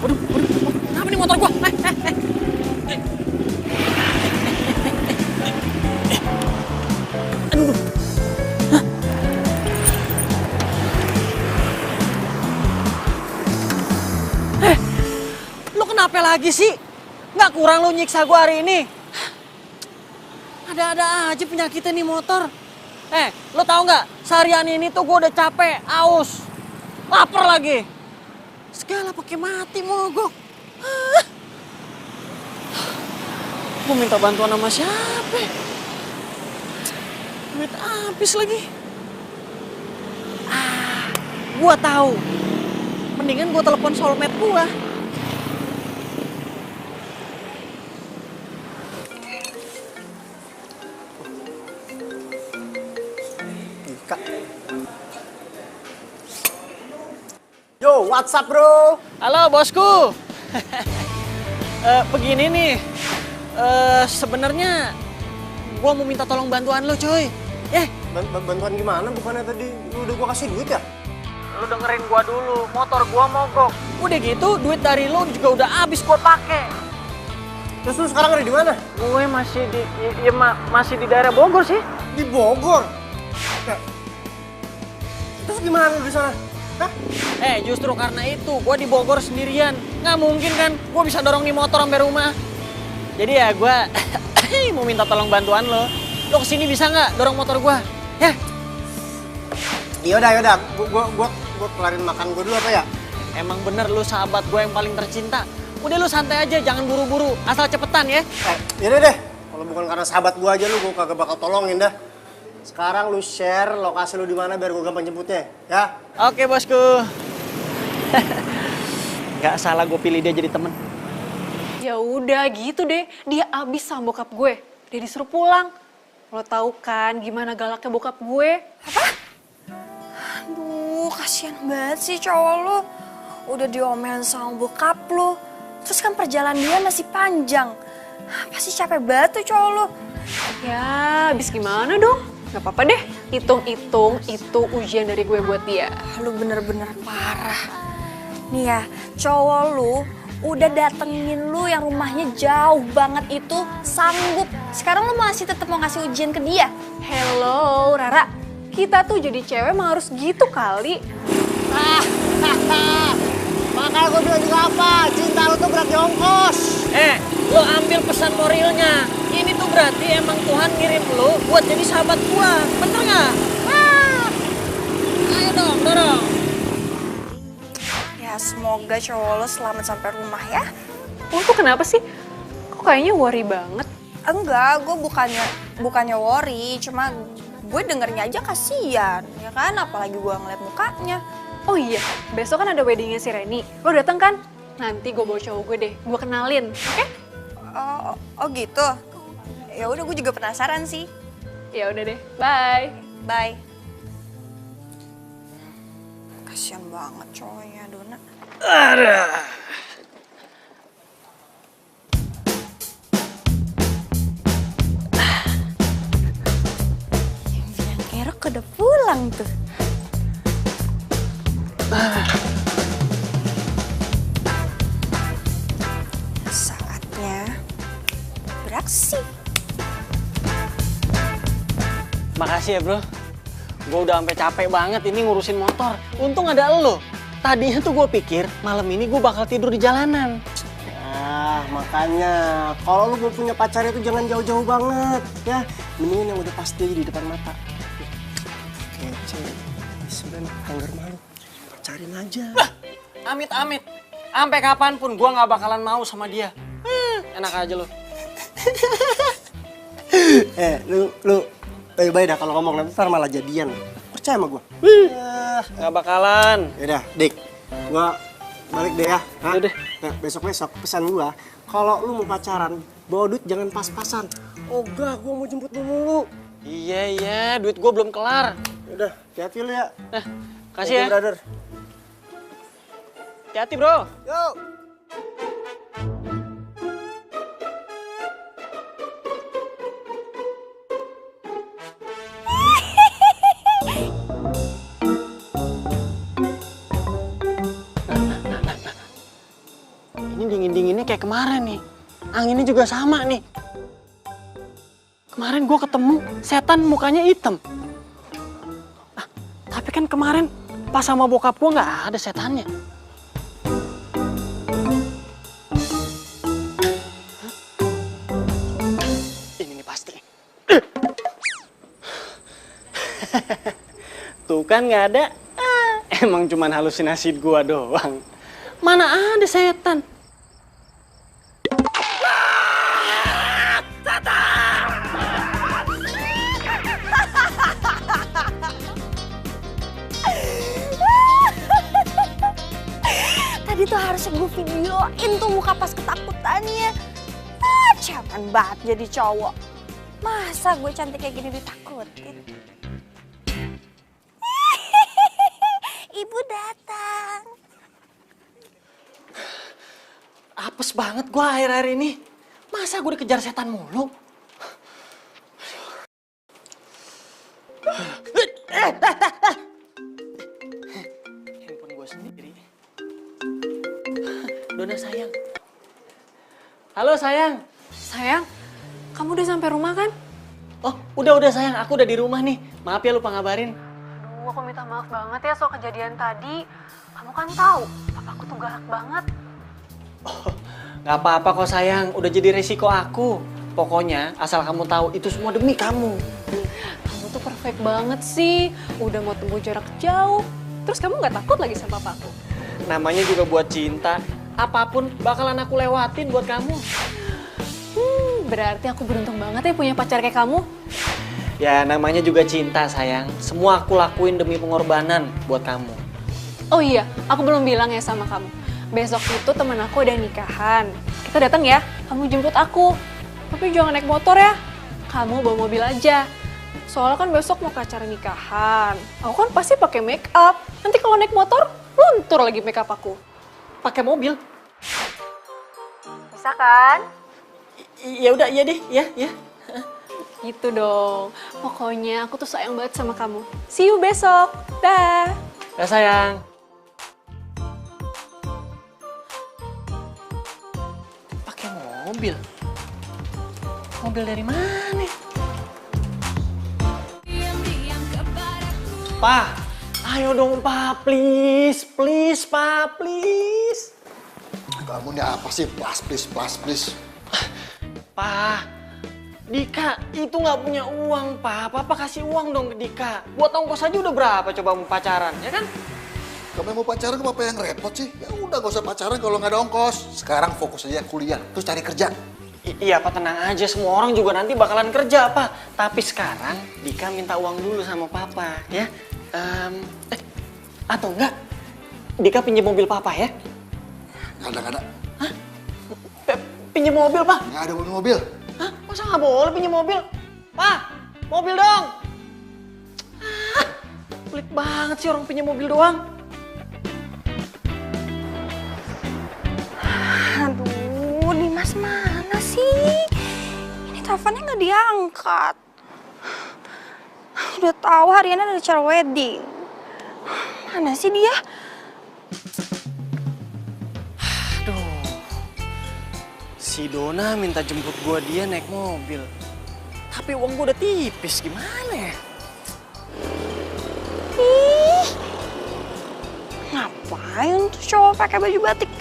Waduh. Kenapa nih motor gua? Aduh. Hah? Lu kenapa lagi sih? Nggak kurang lu nyiksa gua hari ini. Ada-ada aja penyakitnya nih motor. Lu tahu nggak? Seharian ini tuh gua udah capek, aus, lapar lagi. Segala pakai mati mogok. Gua minta bantuan sama siapa? Duit habis lagi. Gua tahu. Mendingan gua telepon soulmate gua. Kak. Yo, what's up bro? Halo bosku. Begini nih. Sebenarnya gua mau minta tolong bantuan lo, coy. Bantuan gimana? Bukannya tadi lu udah gua kasih duit ya? Lu dengerin gua dulu, motor gua mogok. Udah gitu, duit dari lo juga udah habis gua pakai. Terus lu sekarang ada di mana? Gue masih di masih di daerah Bogor sih. Di Bogor? Terus gimana lu di sana? Hah? Justru karena itu gua di Bogor sendirian. Nggak mungkin kan gua bisa dorong nih motor sampai rumah. Jadi ya gua mau minta tolong bantuan lo. Lo kesini bisa nggak dorong motor gua? Ya. Yaudah. Gua kelarin makan gua dulu apa ya? Emang bener lu sahabat gua yang paling tercinta. Udah lu santai aja, jangan buru-buru. Asal cepetan ya. Yaudah deh. Kalau bukan karena sahabat gua aja gua kagak bakal tolongin dah. Sekarang lu share lokasi lu di mana biar gua gampang jemputnya, ya? Oke bosku. Gak salah gue pilih dia jadi temen. Ya udah gitu deh, dia abis sama bokap gue. Dia disuruh pulang. Lo tahu kan gimana galaknya bokap gue? Apa? Aduh, kasihan banget sih cowok lu. Udah diomelin sama bokap lu. Terus kan perjalanan dia masih panjang. Pasti capek banget tuh cowok lu. Ya, abis gimana dong? Gak apa-apa deh, hitung-hitung itu ujian dari gue buat dia. Lu bener-bener parah. Nih ya, cowok lu udah datengin lu yang rumahnya jauh banget itu sanggup. Sekarang lu masih tetap mau ngasih ujian ke dia? Hello, Rara. Kita tuh jadi cewek emang harus gitu kali. Makanya gue bilang juga apa, cinta lu tuh berat di ongkos. Lo ambil pesan moralnya. Ini tuh berarti emang Tuhan ngirim lo buat jadi sahabat gua. Bener nggak? Ayo dong, dorong. Ya semoga cowok lo selamat sampai rumah ya. Lo tuh kenapa sih? Kok kayaknya worry banget? Enggak, gue bukannya worry, cuma gue dengernya aja kasihan, ya kan? Apalagi gue ngeliat mukanya. Oh iya, besok kan ada weddingnya si Reni. Lo dateng kan? Nanti gue bawa cowok gue deh, gue kenalin, oke? Oh gitu. Ya udah, gue juga penasaran sih. Ya udah deh, bye. Bye. Kasian banget cowoknya, Dona. Yang bilang Kerok udah pulang tuh. Saatnya beraksi. Makasih ya bro. Gue udah sampai capek banget ini ngurusin motor. Untung ada elo. Tadinya tuh gue pikir malam ini gue bakal tidur di jalanan. Ah, makanya kalau lu mau punya pacar itu jangan jauh-jauh banget ya. Mendingan yang udah pasti di depan mata. Kece, sebenarnya anggar malu. Pacarin aja. Amit-amit. Sampai kapanpun gue nggak bakalan mau sama dia. Enak aja lo. Lu baik-baik dah kalau ngomong nanti ntar malah jadian. Percaya sama gue. Nggak bakalan. Yaudah, Dik. Gua balik deh ya. Udah. Nah, besok-besok pesan gua, kalau lu mau pacaran, bawa duit jangan pas-pasan. Ogah, gua mau jemput lu mulu. Iya, duit gue belum kelar. Udah, hati-hati lu ya. Kasih ya. Brother. Hati-hati bro. Yo. Ini dingin-dinginnya kayak kemarin nih. Anginnya juga sama nih. Kemarin gue ketemu setan mukanya hitam. Tapi kan kemarin pas sama bokap gue nggak ada setannya. Ini nih pasti. Tuh kan nggak ada. Emang cuman halusinasi gue doang. Mana ada setan? Tadi tuh harusnya gue videoin tuh muka pas ketakutannya. Jangan banget jadi cowok. Masa gue cantik kayak gini ditakutin? Ibu datang. Apes banget gue akhir-akhir ini. Masa gue dikejar setan mulu? Handphone gue sendiri. Dona sayang. Halo sayang. Sayang, kamu udah sampai rumah kan? Oh, udah sayang. Aku udah di rumah nih. Maaf ya lupa ngabarin. Aduh, aku minta maaf banget ya soal kejadian tadi. Kamu kan tahu, papaku tuh galak banget. Gak apa-apa kok sayang, udah jadi resiko aku. Pokoknya asal kamu tahu itu semua demi kamu. Kamu tuh perfect banget sih, udah mau tempuh jarak jauh. Terus kamu gak takut lagi sama papaku? Namanya juga buat cinta. Apapun bakalan aku lewatin buat kamu. Berarti aku beruntung banget ya punya pacar kayak kamu. Ya namanya juga cinta sayang. Semua aku lakuin demi pengorbanan buat kamu. Oh iya, aku belum bilang ya sama kamu. Besok itu teman aku ada nikahan. Kita datang ya, kamu jemput aku. Tapi jangan naik motor ya. Kamu bawa mobil aja. Soalnya kan besok mau ke acara nikahan. Aku kan pasti pakai make up. Nanti kalau naik motor, luntur lagi make up aku. Pakai mobil? Bisa kan? Ya udah, iya deh, ya. Gitu dong. Pokoknya aku tuh sayang banget sama kamu. See you besok. Dah. Ya sayang. Pakai mobil? Mobil dari mana? Pa, ayo dong Pa, please, Pa, please. Kamu ini apa sih? Please. Pa, Dika itu nggak punya uang, Pa. Papa kasih uang dong ke Dika. Buat ongkos aja udah berapa coba mau pacaran, ya kan? Kamu mau pacaran, Papa yang repot sih? Ya udah gak usah pacaran kalau nggak ada ongkos. Sekarang fokus aja kuliah, terus cari kerja. Iya Pak, tenang aja, semua orang juga nanti bakalan kerja Pak. Tapi sekarang Dika minta uang dulu sama Papa ya. Atau enggak, Dika pinjam mobil Papa ya? Nggak ada. Hah? Pinjam mobil Pak? Nggak ada mobil. Hah? Masa nggak boleh pinjam mobil? Pak, mobil dong! Pelit banget sih orang pinjam mobil doang. Aduh, Dimas mana sih? Ini teleponnya nggak diangkat. Udah tahu hariannya ada acara wedding. Mana sih dia? Aduh, si Dona minta jemput gua dia naik mobil. Tapi uang gua udah tipis, gimana ya? Ih, ngapain tuh cowok pakai baju batik?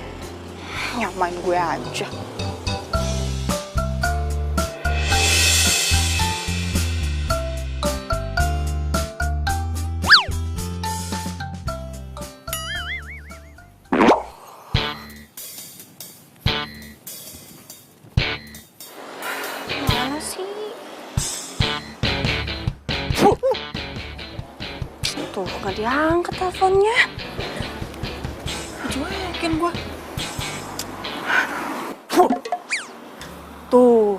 Nyamain gue aja. Mana sih? Tuh, gak diangkat teleponnya. Cuekin gua. Tuh,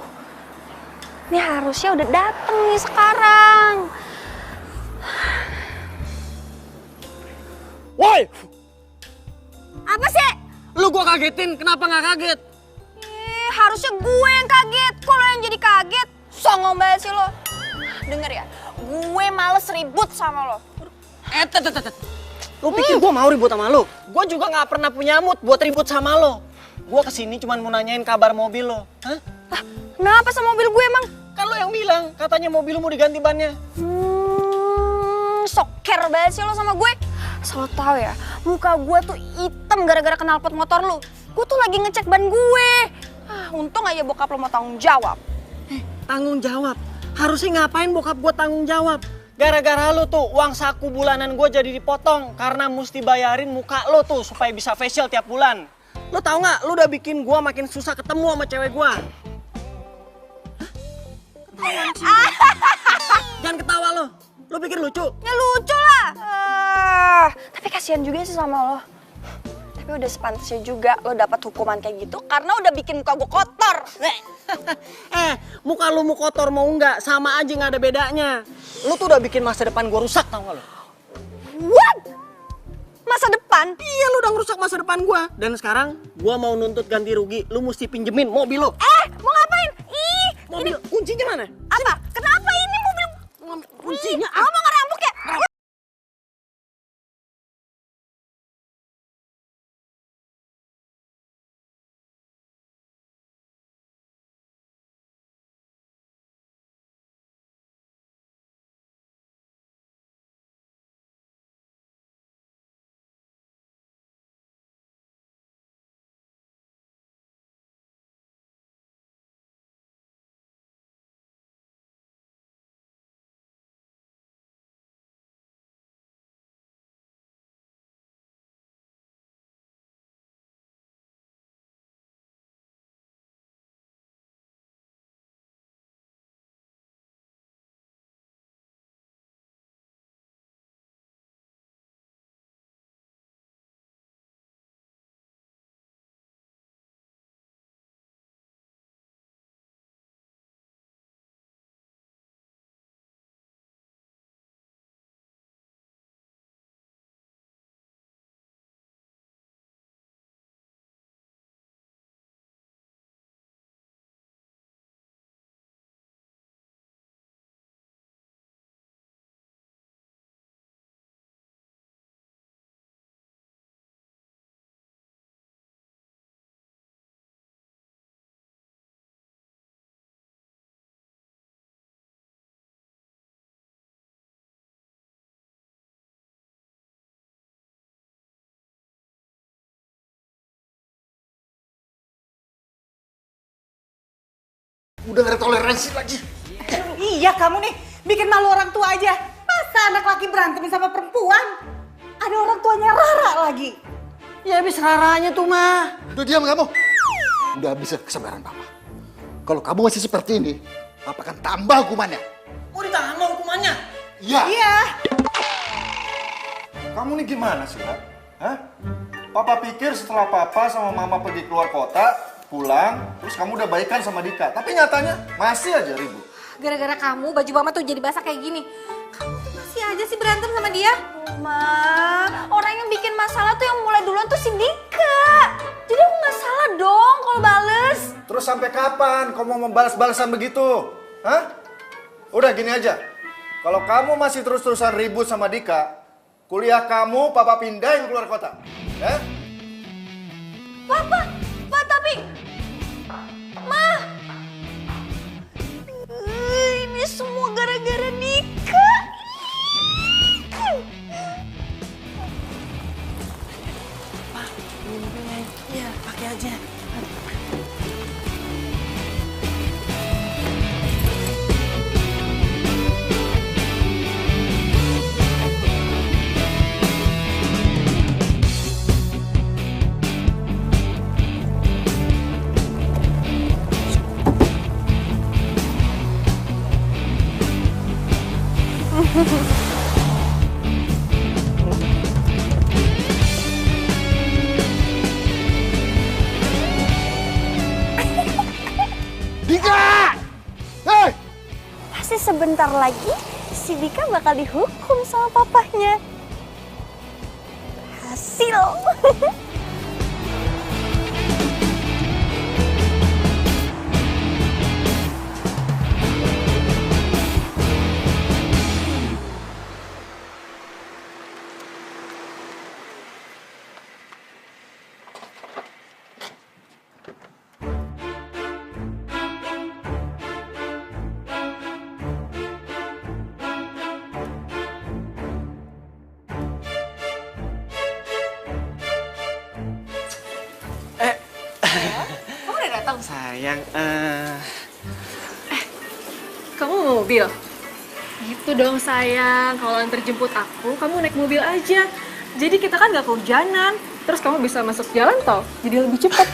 ini harusnya udah dateng nih sekarang. Woi! Apa sih? Lu gua kagetin, kenapa nggak kaget? Harusnya gue yang kaget. Kok lo yang jadi kaget? Songong banget sih lo. Denger ya, gue males ribut sama lo. Lu pikir gua mau ribut sama lu? Gua juga nggak pernah punya mood buat ribut sama lo. Gua kesini cuma mau nanyain kabar mobil lo. Hah? Kenapa sama mobil gue emang? Kan lo yang bilang, katanya mobil lu mau diganti bannya. Soker banget sih lo sama gue. Asal lo tau ya, muka gue tuh hitam gara-gara knalpot motor lo. Gue tuh lagi ngecek ban gue. Untung aja bokap lo mau tanggung jawab. Tanggung jawab? Harusnya ngapain bokap gua tanggung jawab? Gara-gara lo tuh uang saku bulanan gua jadi dipotong karena mesti bayarin muka lo tuh supaya bisa facial tiap bulan. Lo tau nggak? Lo udah bikin gua makin susah ketemu sama cewek gua. Jangan ketawa lo. Lo pikir lucu? Ya lucu lah. Tapi kasihan juga sih sama lo. Tapi udah sepantasnya juga lo dapat hukuman kayak gitu karena udah bikin muka gue kotor. Muka lu mau kotor mau enggak sama aja nggak ada bedanya. Lu tuh udah bikin masa depan gua rusak, tau gak lo? What? Masa depan? Iya, lu udah ngerusak masa depan gua. Dan sekarang gua mau nuntut ganti rugi. Lu mesti pinjemin mobil lo. Mau ngapain? Ih, mobil kuncinya mana? Apa? Kenapa ini mobil? Kuncinya? Lo mau ngerampok ya? Udah gak ada toleransi lagi. Iya kamu nih, bikin malu orang tua aja. Masa anak laki berantemin sama perempuan? Ada orang tuanya Rara lagi. Ya habis Raranya tuh mah. Udah diam kamu. Udah habis kesabaran papa. Kalau kamu masih seperti ini, papa akan tambah hukumannya. Mau ditambah hukumannya? Iya. Iya. Kamu nih gimana sih, Ra? Hah? Papa pikir setelah papa sama mama pergi keluar kota, pulang, terus kamu udah baikan sama Dika. Tapi nyatanya masih aja ribut. Gara-gara kamu baju mama tuh jadi basah kayak gini. Kamu tuh masih aja sih berantem sama dia. Ma, orang yang bikin masalah tuh yang mulai duluan tuh si Dika. Jadi aku nggak salah dong kalau bales. Terus sampai kapan kamu mau membalas-balasan begitu? Hah? Udah gini aja. Kalau kamu masih terus-terusan ribut sama Dika, kuliah kamu papa pindahin keluar kota. Ya? Papa, tapi... Ma! Ini semua gara-gara Dika. Iya, pakai aja. Dika! Hei! Pasti sebentar lagi si Dika bakal dihukum sama papahnya. Hasil. Kamu udah datang? Sayang, Kamu mau mobil? Gitu dong sayang, kalau antar jemput aku, kamu naik mobil aja. Jadi kita kan nggak kehujanan, terus kamu bisa masuk jalan tol, jadi lebih cepat.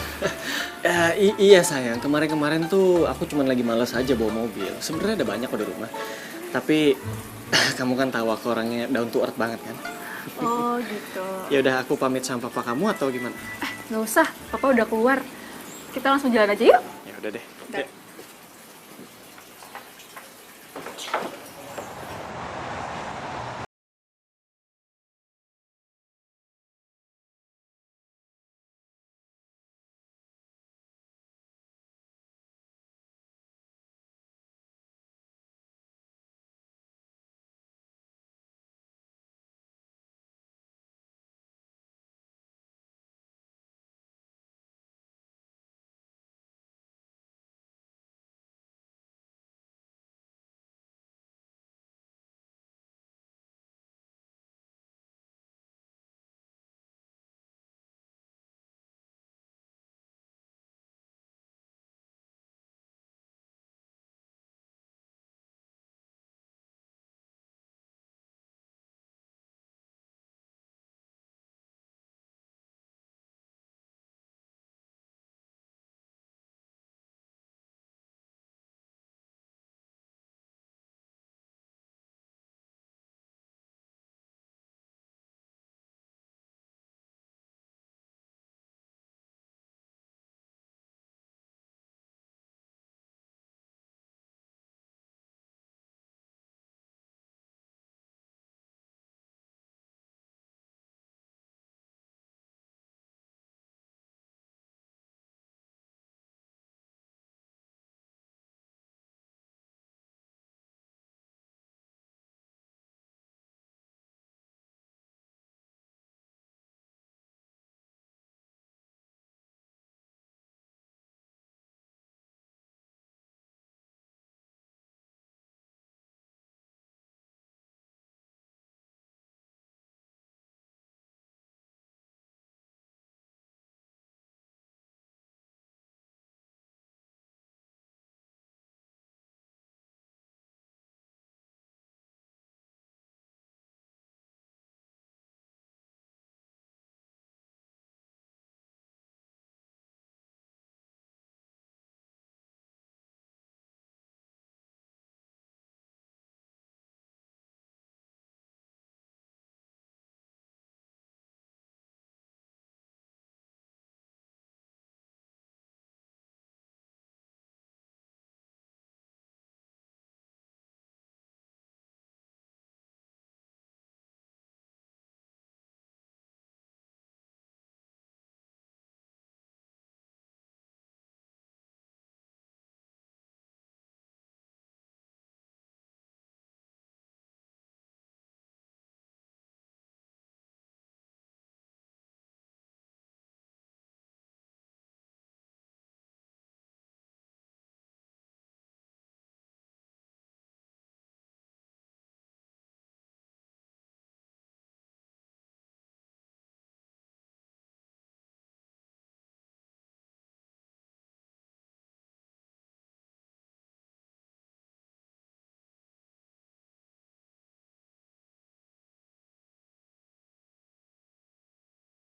iya sayang, kemarin-kemarin tuh aku cuma lagi males aja bawa mobil. Sebenarnya ada banyak kok di rumah. Tapi kamu kan tahu aku orangnya down to earth banget kan. Oh gitu. Ya udah aku pamit sama papa kamu atau gimana? Nggak usah, papa udah keluar. Kita langsung jalan aja yuk. Ya udah deh. Yuk.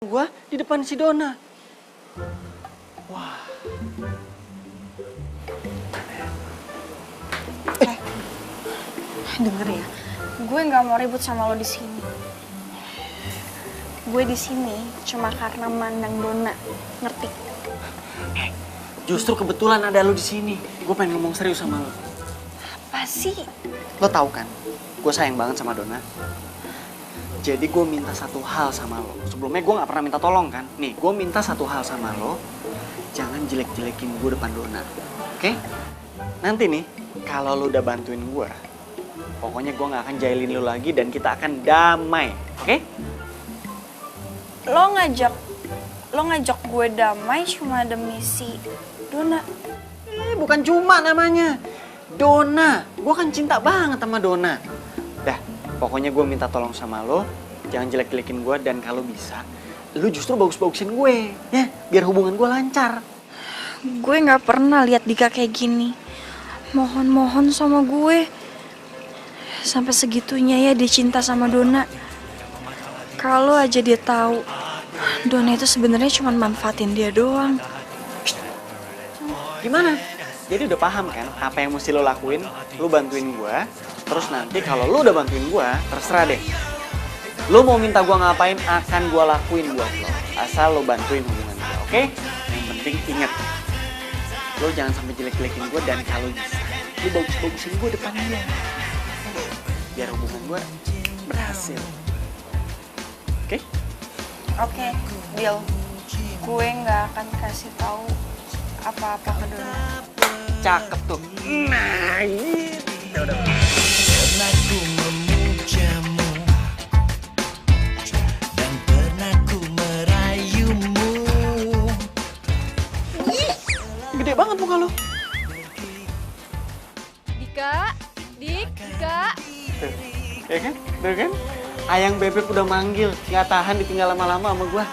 Gua di depan si Dona. Wah. Denger ya, gue nggak mau ribut sama lo di sini. Gue di sini cuma karena mandang Dona, ngerti? Justru kebetulan ada lo di sini. Gue pengen ngomong serius sama lo. Apa sih? Lo tahu kan, gue sayang banget sama Dona. Jadi gue minta satu hal sama lo. Sebelumnya gue nggak pernah minta tolong kan. Nih, gue minta satu hal sama lo. Jangan jelek-jelekin gue depan Dona, oke? Nanti nih, kalau lo udah bantuin gue, pokoknya gue nggak akan jahilin lo lagi dan kita akan damai, oke? Lo ngajak gue damai cuma demi si Dona. Bukan cuma namanya. Dona. Gue kan cinta banget sama Dona. Dah, pokoknya gue minta tolong sama lo. Jangan jelek-jelekin gue dan kalau bisa, lo justru bagus-bagusin gue. Ya, biar hubungan gue lancar. Gue nggak pernah lihat Dika kayak gini. Mohon-mohon sama gue. Sampai segitunya ya dia cinta sama Dona. Kalau aja dia tahu Dona itu sebenarnya cuma manfaatin dia doang. Gimana? Jadi udah paham kan apa yang mesti lo lakuin? Lo bantuin gue. Terus nanti kalau lo udah bantuin gue, terserah deh. Lo mau minta gue ngapain akan gue lakuin buat lo. Asal lo bantuin hubungan gue, oke? Yang penting inget, lo jangan sampai jelek-jelekin gue dan kalau bisa, lo bagus-bagusin gue depan dia. Biar hubungan gue berhasil. Oke? Oke, deal. Gue nggak akan kasih tahu apa-apa ke Dona. Cakep tuh. Nah, gitu udah. Pernah ku memujamu dan pernah ku merayumu. Gede banget muka lo. Dika, Dika. Tuh, ya kan? Tuh kan? Ayang Bebek udah manggil, nggak tahan ditinggal lama-lama sama gue.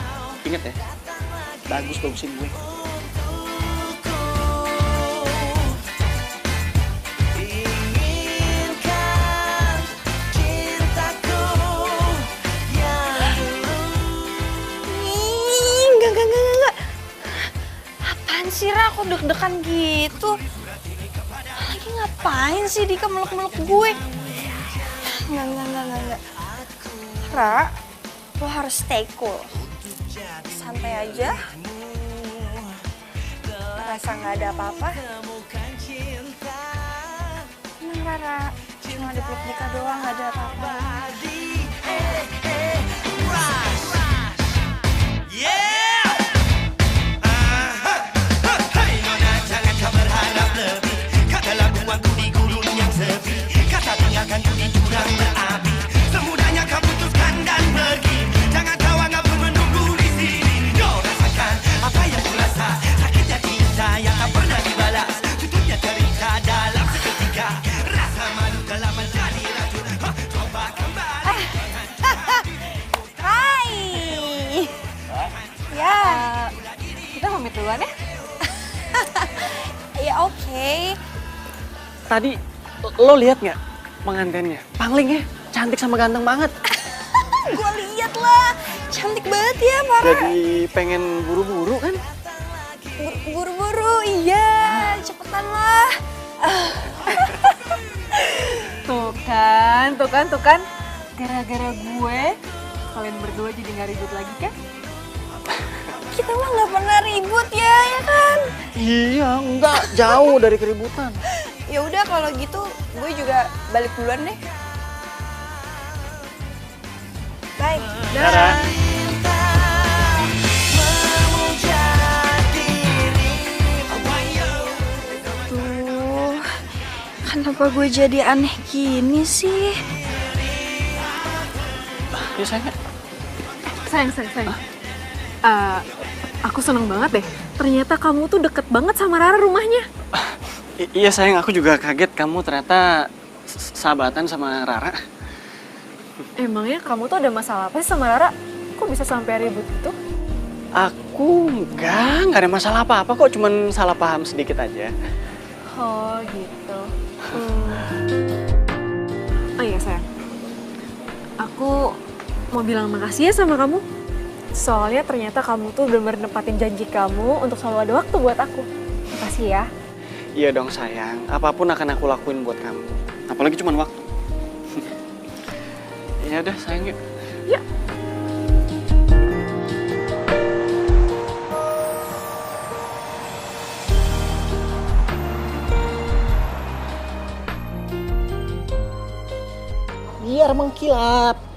Ingat ya, bagus-bagusin gue. Enggak. Apaan sih, Ra? Kok deg-degan gitu? Lagi ngapain sih Dika meluk-meluk gue? Enggak. Ra, lo harus stay cool. Santai aja. Rasa nggak ada apa-apa. Tenang, Rara. Cuma dipeluk Dika doang, nggak ada apa-apa. duluan ya. Ya oke. Tadi lo lihat nggak pengantinnya? Panglingnya cantik sama ganteng banget. Gue lihat lah, cantik banget ya Mara. Jadi pengen buru-buru kan? Buru-buru, iya. Cepetan lah. Tuh kan. Gara-gara gue, kalian berdua jadi nggak ribut lagi kan? Kita mah nggak pernah ribut ya kan? Iya, enggak jauh dari keributan. Ya udah kalau gitu, gue juga balik duluan deh. Bye. Dadah. Tuh, kenapa gue jadi aneh gini sih? Ya sayang. Sayang. Aku seneng banget deh. Ternyata kamu tuh deket banget sama Rara rumahnya. Iya sayang, aku juga kaget kamu ternyata sahabatan sama Rara. Emangnya kamu tuh ada masalah apa sih sama Rara? Kok bisa sampai ribut itu? Aku enggak ada masalah apa-apa kok, cuman salah paham sedikit aja. Oh gitu. Oh iya sayang, aku mau bilang makasih ya sama kamu. Soalnya ternyata kamu tuh bener-bener nempatin janji kamu untuk selalu ada waktu buat aku. Makasih ya. Iya dong sayang, apapun akan aku lakuin buat kamu. Apalagi cuma waktu. Ya udah sayang yuk. Yuk. Biar mengkilap.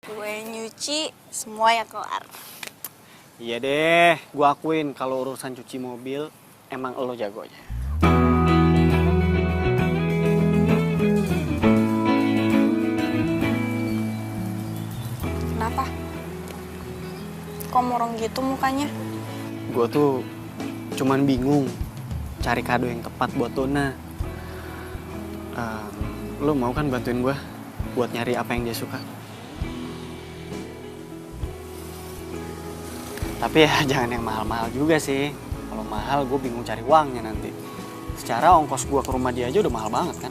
Gue nyuci, semua ya kelar. Iya deh, gua akuin kalau urusan cuci mobil emang lo jagonya. Kenapa? Kok murung gitu mukanya? Gua tuh cuman bingung cari kado yang tepat buat Dona. Lo mau kan bantuin gua buat nyari apa yang dia suka? Tapi ya jangan yang mahal-mahal juga sih. Kalau mahal gue bingung cari uangnya nanti. Secara ongkos gue ke rumah dia aja udah mahal banget kan.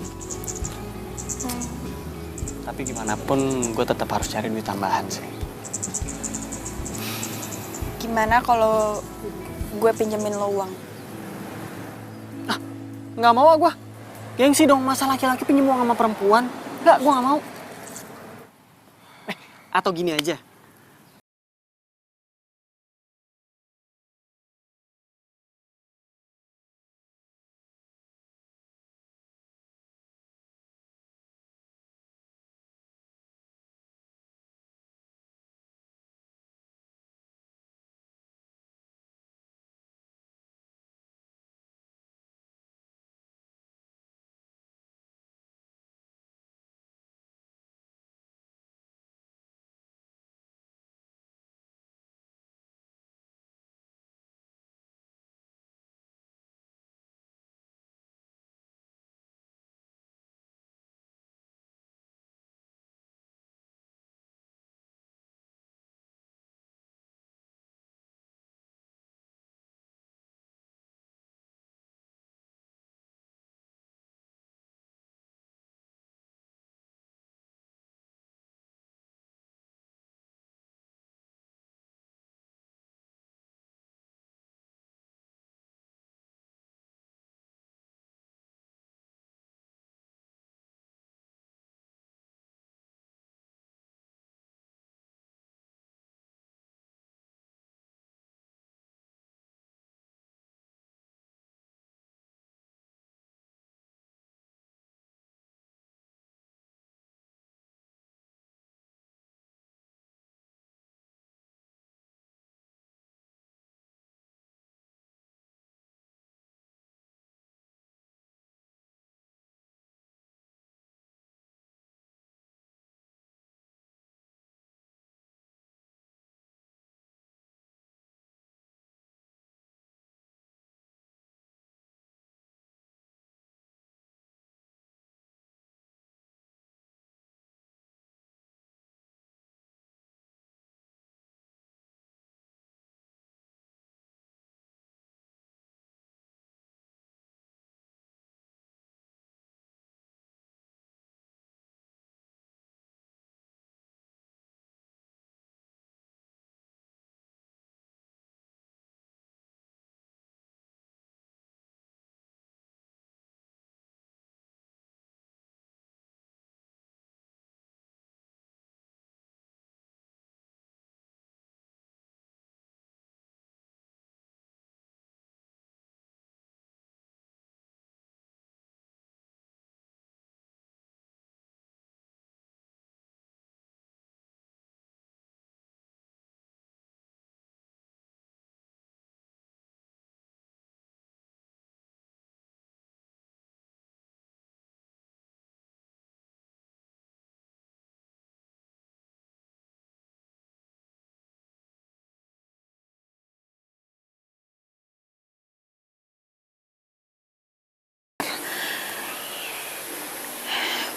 Tapi gimana pun gue tetap harus cari duit tambahan sih. Gimana kalau gue pinjemin lo uang? Nggak mau gue. Gengsi dong, masa laki-laki pinjem uang sama perempuan. Nggak, gue nggak mau. Atau gini aja.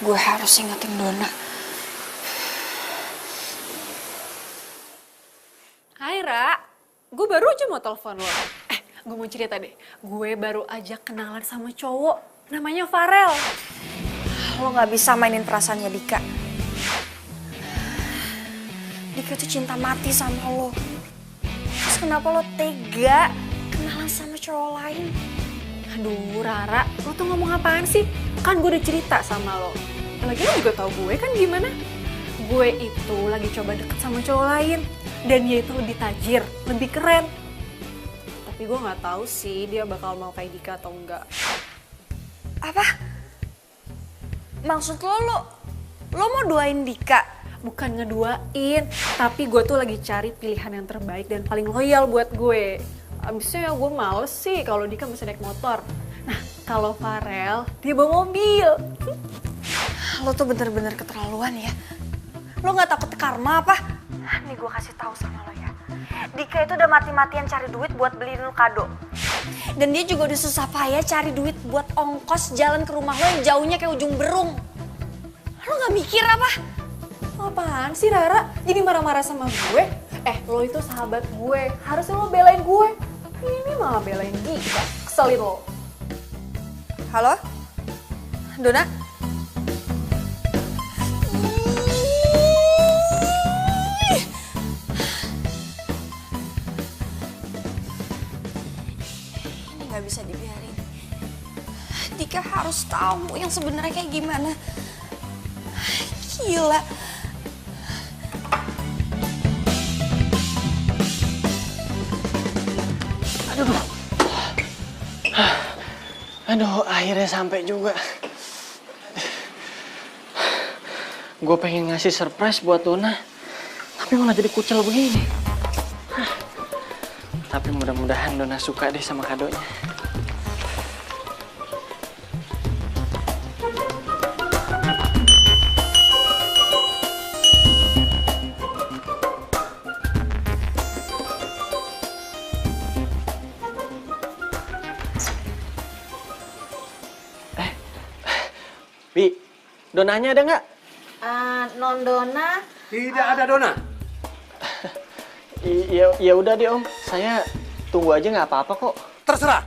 Gue harus ingetin Dona. Hai Ra, gue baru aja mau telepon lo. Gue mau cerita deh. Gue baru aja kenalan sama cowok, namanya Farel. Lo gak bisa mainin perasaannya Dika. Dika tuh cinta mati sama lo. Terus kenapa lo tega kenalan sama cowok lain? Aduh Rara, lo tuh ngomong apaan sih? Kan gue udah cerita sama lo. Lagi lo juga tau gue kan gimana? Gue itu lagi coba deket sama cowok lain. Dan dia itu lebih tajir, lebih keren. Tapi gue gak tahu sih dia bakal mau kayak Dika atau enggak. Apa? Maksud lo mau doain Dika? Bukan ngeduain, tapi gue tuh lagi cari pilihan yang terbaik dan paling loyal buat gue. Abisnya gue males sih kalau Dika masih naik motor. Nah, kalau Farel, dia bawa mobil. Lo tuh bener-bener keterlaluan ya. Lo gak takut karma apa? Nih gue kasih tahu sama lo ya. Dika itu udah mati-matian cari duit buat beliin lo kado. Dan dia juga udah susah payah cari duit buat ongkos jalan ke rumah lo yang jauhnya kayak ujung berung. Lo gak mikir apa? Apaan sih Rara? Jadi marah-marah sama gue? Lo itu sahabat gue, harusnya lo belain gue. Ini malah belain Dika, keselin lo. Halo? Dona? Ini gak bisa dibiarin. Dika harus tahu yang sebenarnya kayak gimana. Gila. Aduh, akhirnya sampai juga. Gue pengen ngasih surprise buat Dona, tapi malah jadi kucel begini. Tapi mudah-mudahan Dona suka deh sama kadonya. Bi, Donanya ada nggak? Non Dona. Tidak ada Dona. Ya udah deh Om, saya tunggu aja nggak apa-apa kok. Terserah.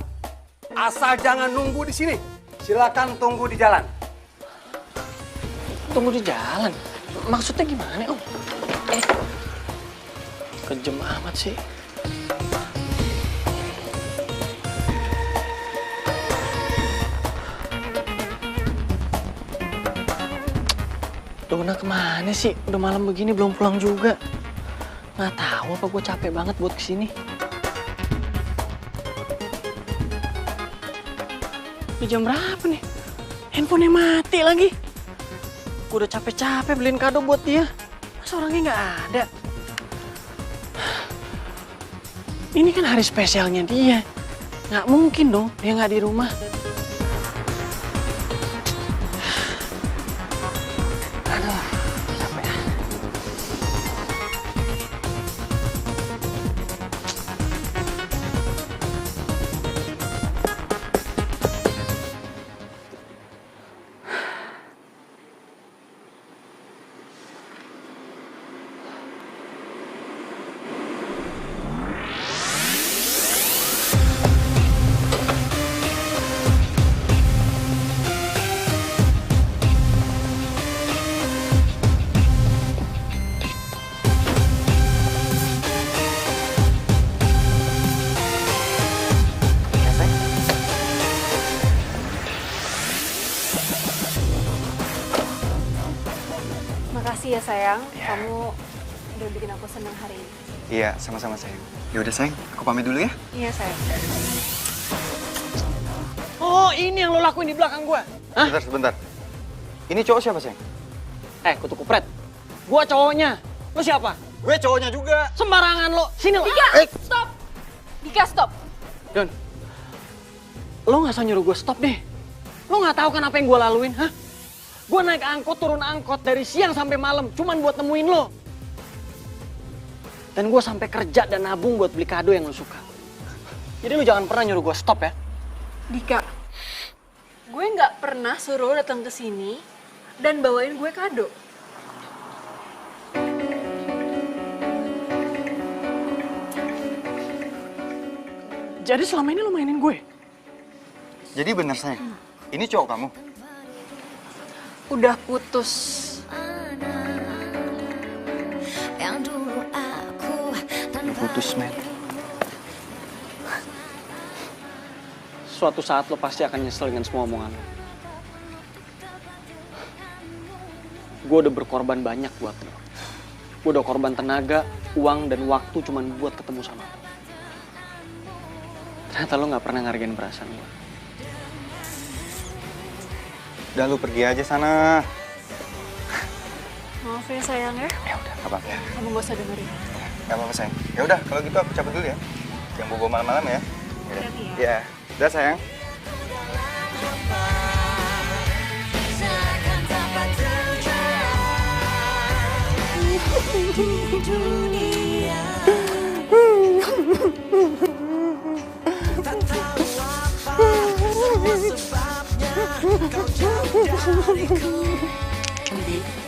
Asal jangan nunggu di sini. Silakan tunggu di jalan. Tunggu di jalan? Maksudnya gimana Om? Kejem amat sih. Dona kemana sih? Udah malam begini belum pulang juga. Nggak tahu apa gue capek banget buat kesini. Udah jam berapa nih? Handphonenya mati lagi. Gue udah capek-capek beliin kado buat dia. Masa orangnya nggak ada? Ini kan hari spesialnya dia. Nggak mungkin dong dia nggak di rumah. Makasih ya sayang, kamu udah bikin aku senang hari ini. Iya, sama-sama sayang. Ya udah sayang, aku pamit dulu ya. Iya sayang. Oh, ini yang lo lakuin di belakang gua. Hah? Sebentar. Ini cowok siapa sayang? Kutu kupret. Gua cowoknya. Lo siapa? Gue cowoknya juga. Sembarangan lo. Sini lo. Dika, stop! Dika, stop! Don, lo nggak usah nyuruh gue stop deh. Lo nggak tahu kan apa yang gue laluin, hah? Gue naik angkot, turun angkot dari siang sampai malam cuman buat nemuin lo. Dan gue sampai kerja dan nabung buat beli kado yang lo suka. Jadi lo jangan pernah nyuruh gue stop ya. Dika, gue nggak pernah suruh lo datang ke sini dan bawain gue kado. Jadi selama ini lo mainin gue? Jadi bener sayang, ini cowok kamu? Udah putus. Udah putus, men. Suatu saat lo pasti akan nyesel dengan semua omongan lo. Gue udah berkorban banyak buat lo. Gue udah korban tenaga, uang, dan waktu cuman buat ketemu sama lo. Ternyata lo gak pernah ngargain perasaan gue. Udah, lu pergi aja sana. Maaf ya sayang ya. Ya udah, gak apa-apa ya. Kamu gak usah dengerin. Gak apa-apa sayang. Ya udah, kalau gitu aku cabut dulu ya. Jangan bobo malam-malam ya. Ya. Udah sayang.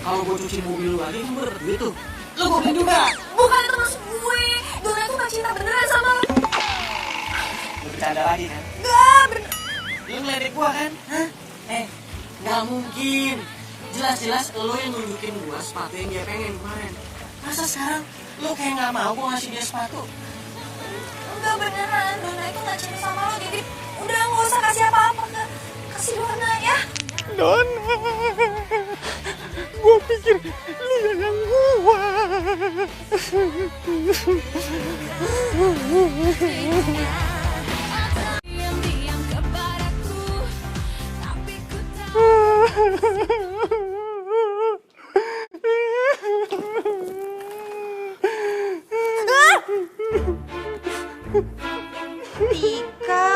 Kalau gue cuci mobil lu lagi, kan berduit tuh. Lu gue beli juga. Bukan itu maksud gue. Dona tuh gak cinta beneran sama lo. Lu bercanda lagi kan? Gak bener. Lu ngeledek gua kan? Hah? Gak mungkin. Jelas-jelas lo yang nunjukin gua sepatu yang dia pengen kemarin. Masa sekarang lo kayak gak mau gua ngasih dia sepatu? Enggak beneran. Dona itu gak cinta sama lo. Jadi udah gak usah kasih apa-apa ke kasih Dona ya. Dona, gua pikir lu yang gua. Tika,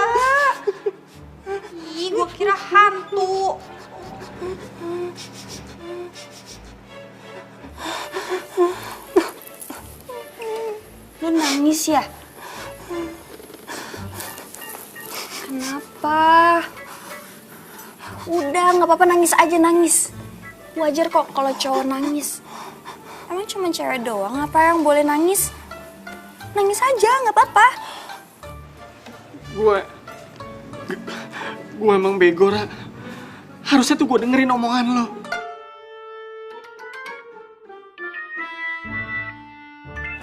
ih gue kira hantu. Lu nangis ya? Kenapa? Udah, nggak apa-apa, nangis aja, nangis. Wajar kok kalau cowok nangis. Emang cuma cewek doang apa yang boleh nangis? Nangis aja, nggak apa-apa. Gue emang bego, Ra. Harusnya tuh gue dengerin omongan lo.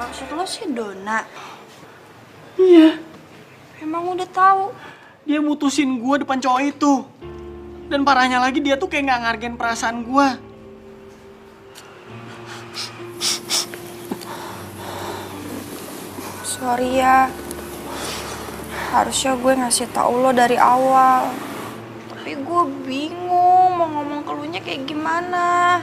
Maksud lo sih Dona? Iya. Emang udah tahu? Dia mutusin gue depan cowok itu. Dan parahnya lagi dia tuh kayak gak ngargain perasaan gue. Sorry ya. Harusnya gue ngasih tahu lo dari awal. Tapi gue bingung mau ngomong ke lunya kayak gimana.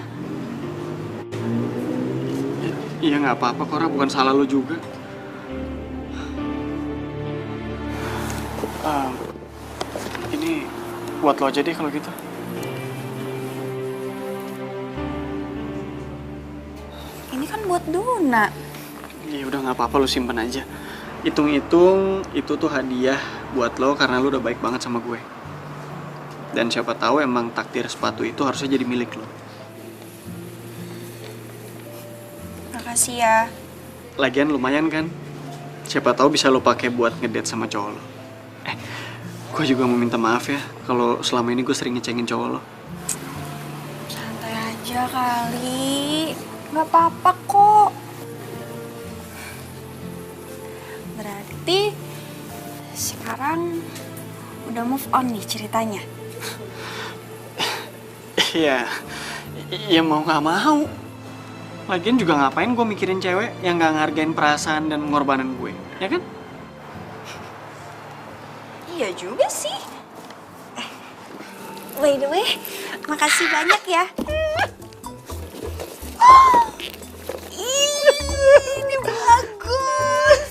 Iya gak apa-apa, Kora. Bukan salah lo juga. Ini buat lo aja deh kalau gitu. Ini kan buat Dona. Ya udah nggak apa-apa, lo simpen aja. Hitung-hitung itu tuh hadiah buat lo karena lo udah baik banget sama gue. Dan siapa tahu emang takdir sepatu itu harusnya jadi milik lo. Makasih ya. Lagian lumayan kan? Siapa tahu bisa lo pakai buat ngedate sama cowok lo. Gue juga mau minta maaf ya kalau selama ini gue sering ngecengin cowok lo. Santai aja kali. Nggak apa-apa kok. Berarti sekarang udah move on nih ceritanya. Iya, ya mau nggak mau. Lagian juga ngapain gue mikirin cewek yang nggak ngargain perasaan dan pengorbanan gue, ya kan? Iya juga sih. By the way, makasih banyak ya. Ini bagus.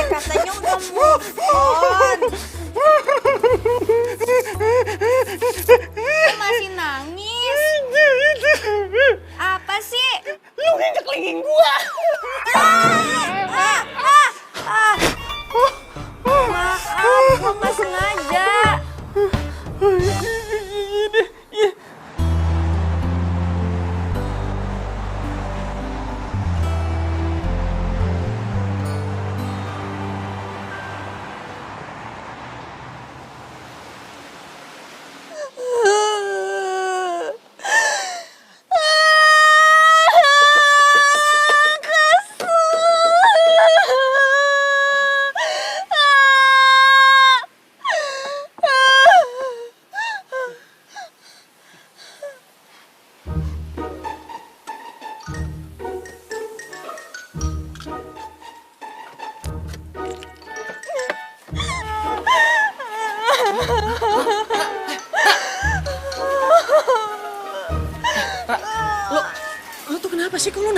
Katanya udah move on. Masih nangis. Apa sih? Lu nginjek lingging gua. Maaf, gua nggak sengaja.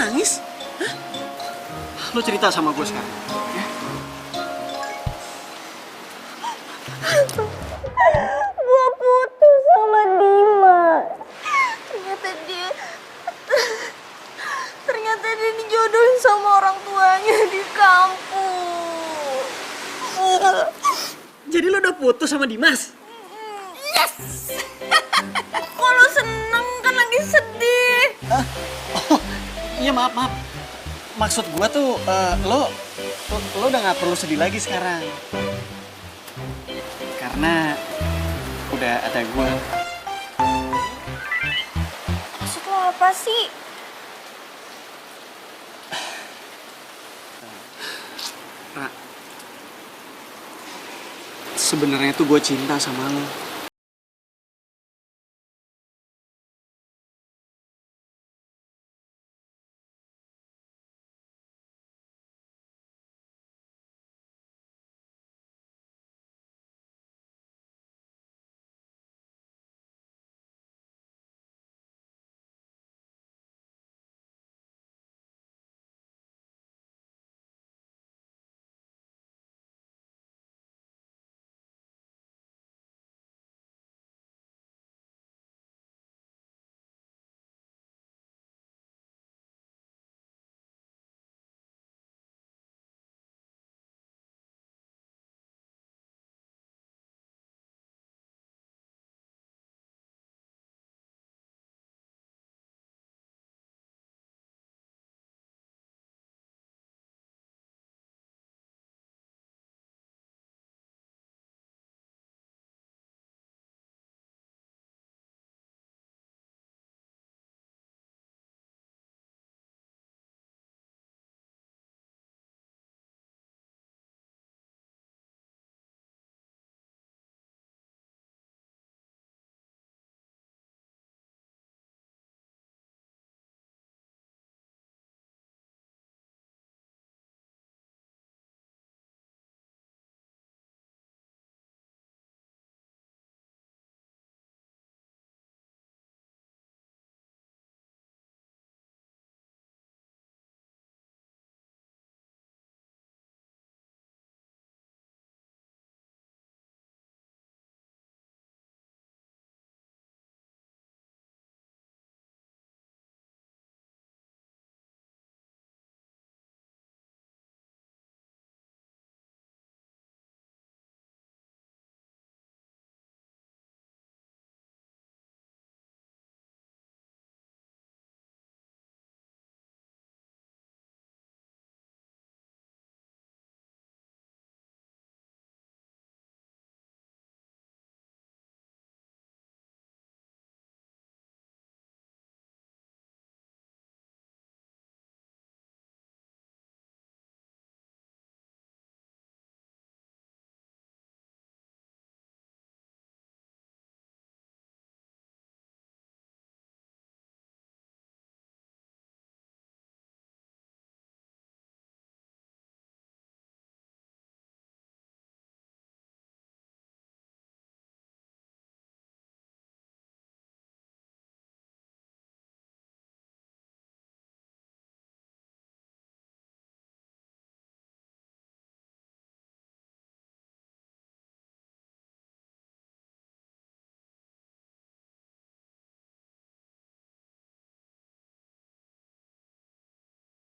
nangis? Hah? Lo cerita sama gue sekarang. Ya? Gue putus sama Dimas. Ternyata dia dijodohin sama orang tuanya di kampung. Jadi lo udah putus sama Dimas? Yes! Kok lo seneng kan lagi sedih? Iya maaf. Maksud gue tuh lo udah gak perlu sedih lagi sekarang. Karena udah ada gue. Maksud lo apa sih? Ra, sebenarnya tuh gue cinta sama lo.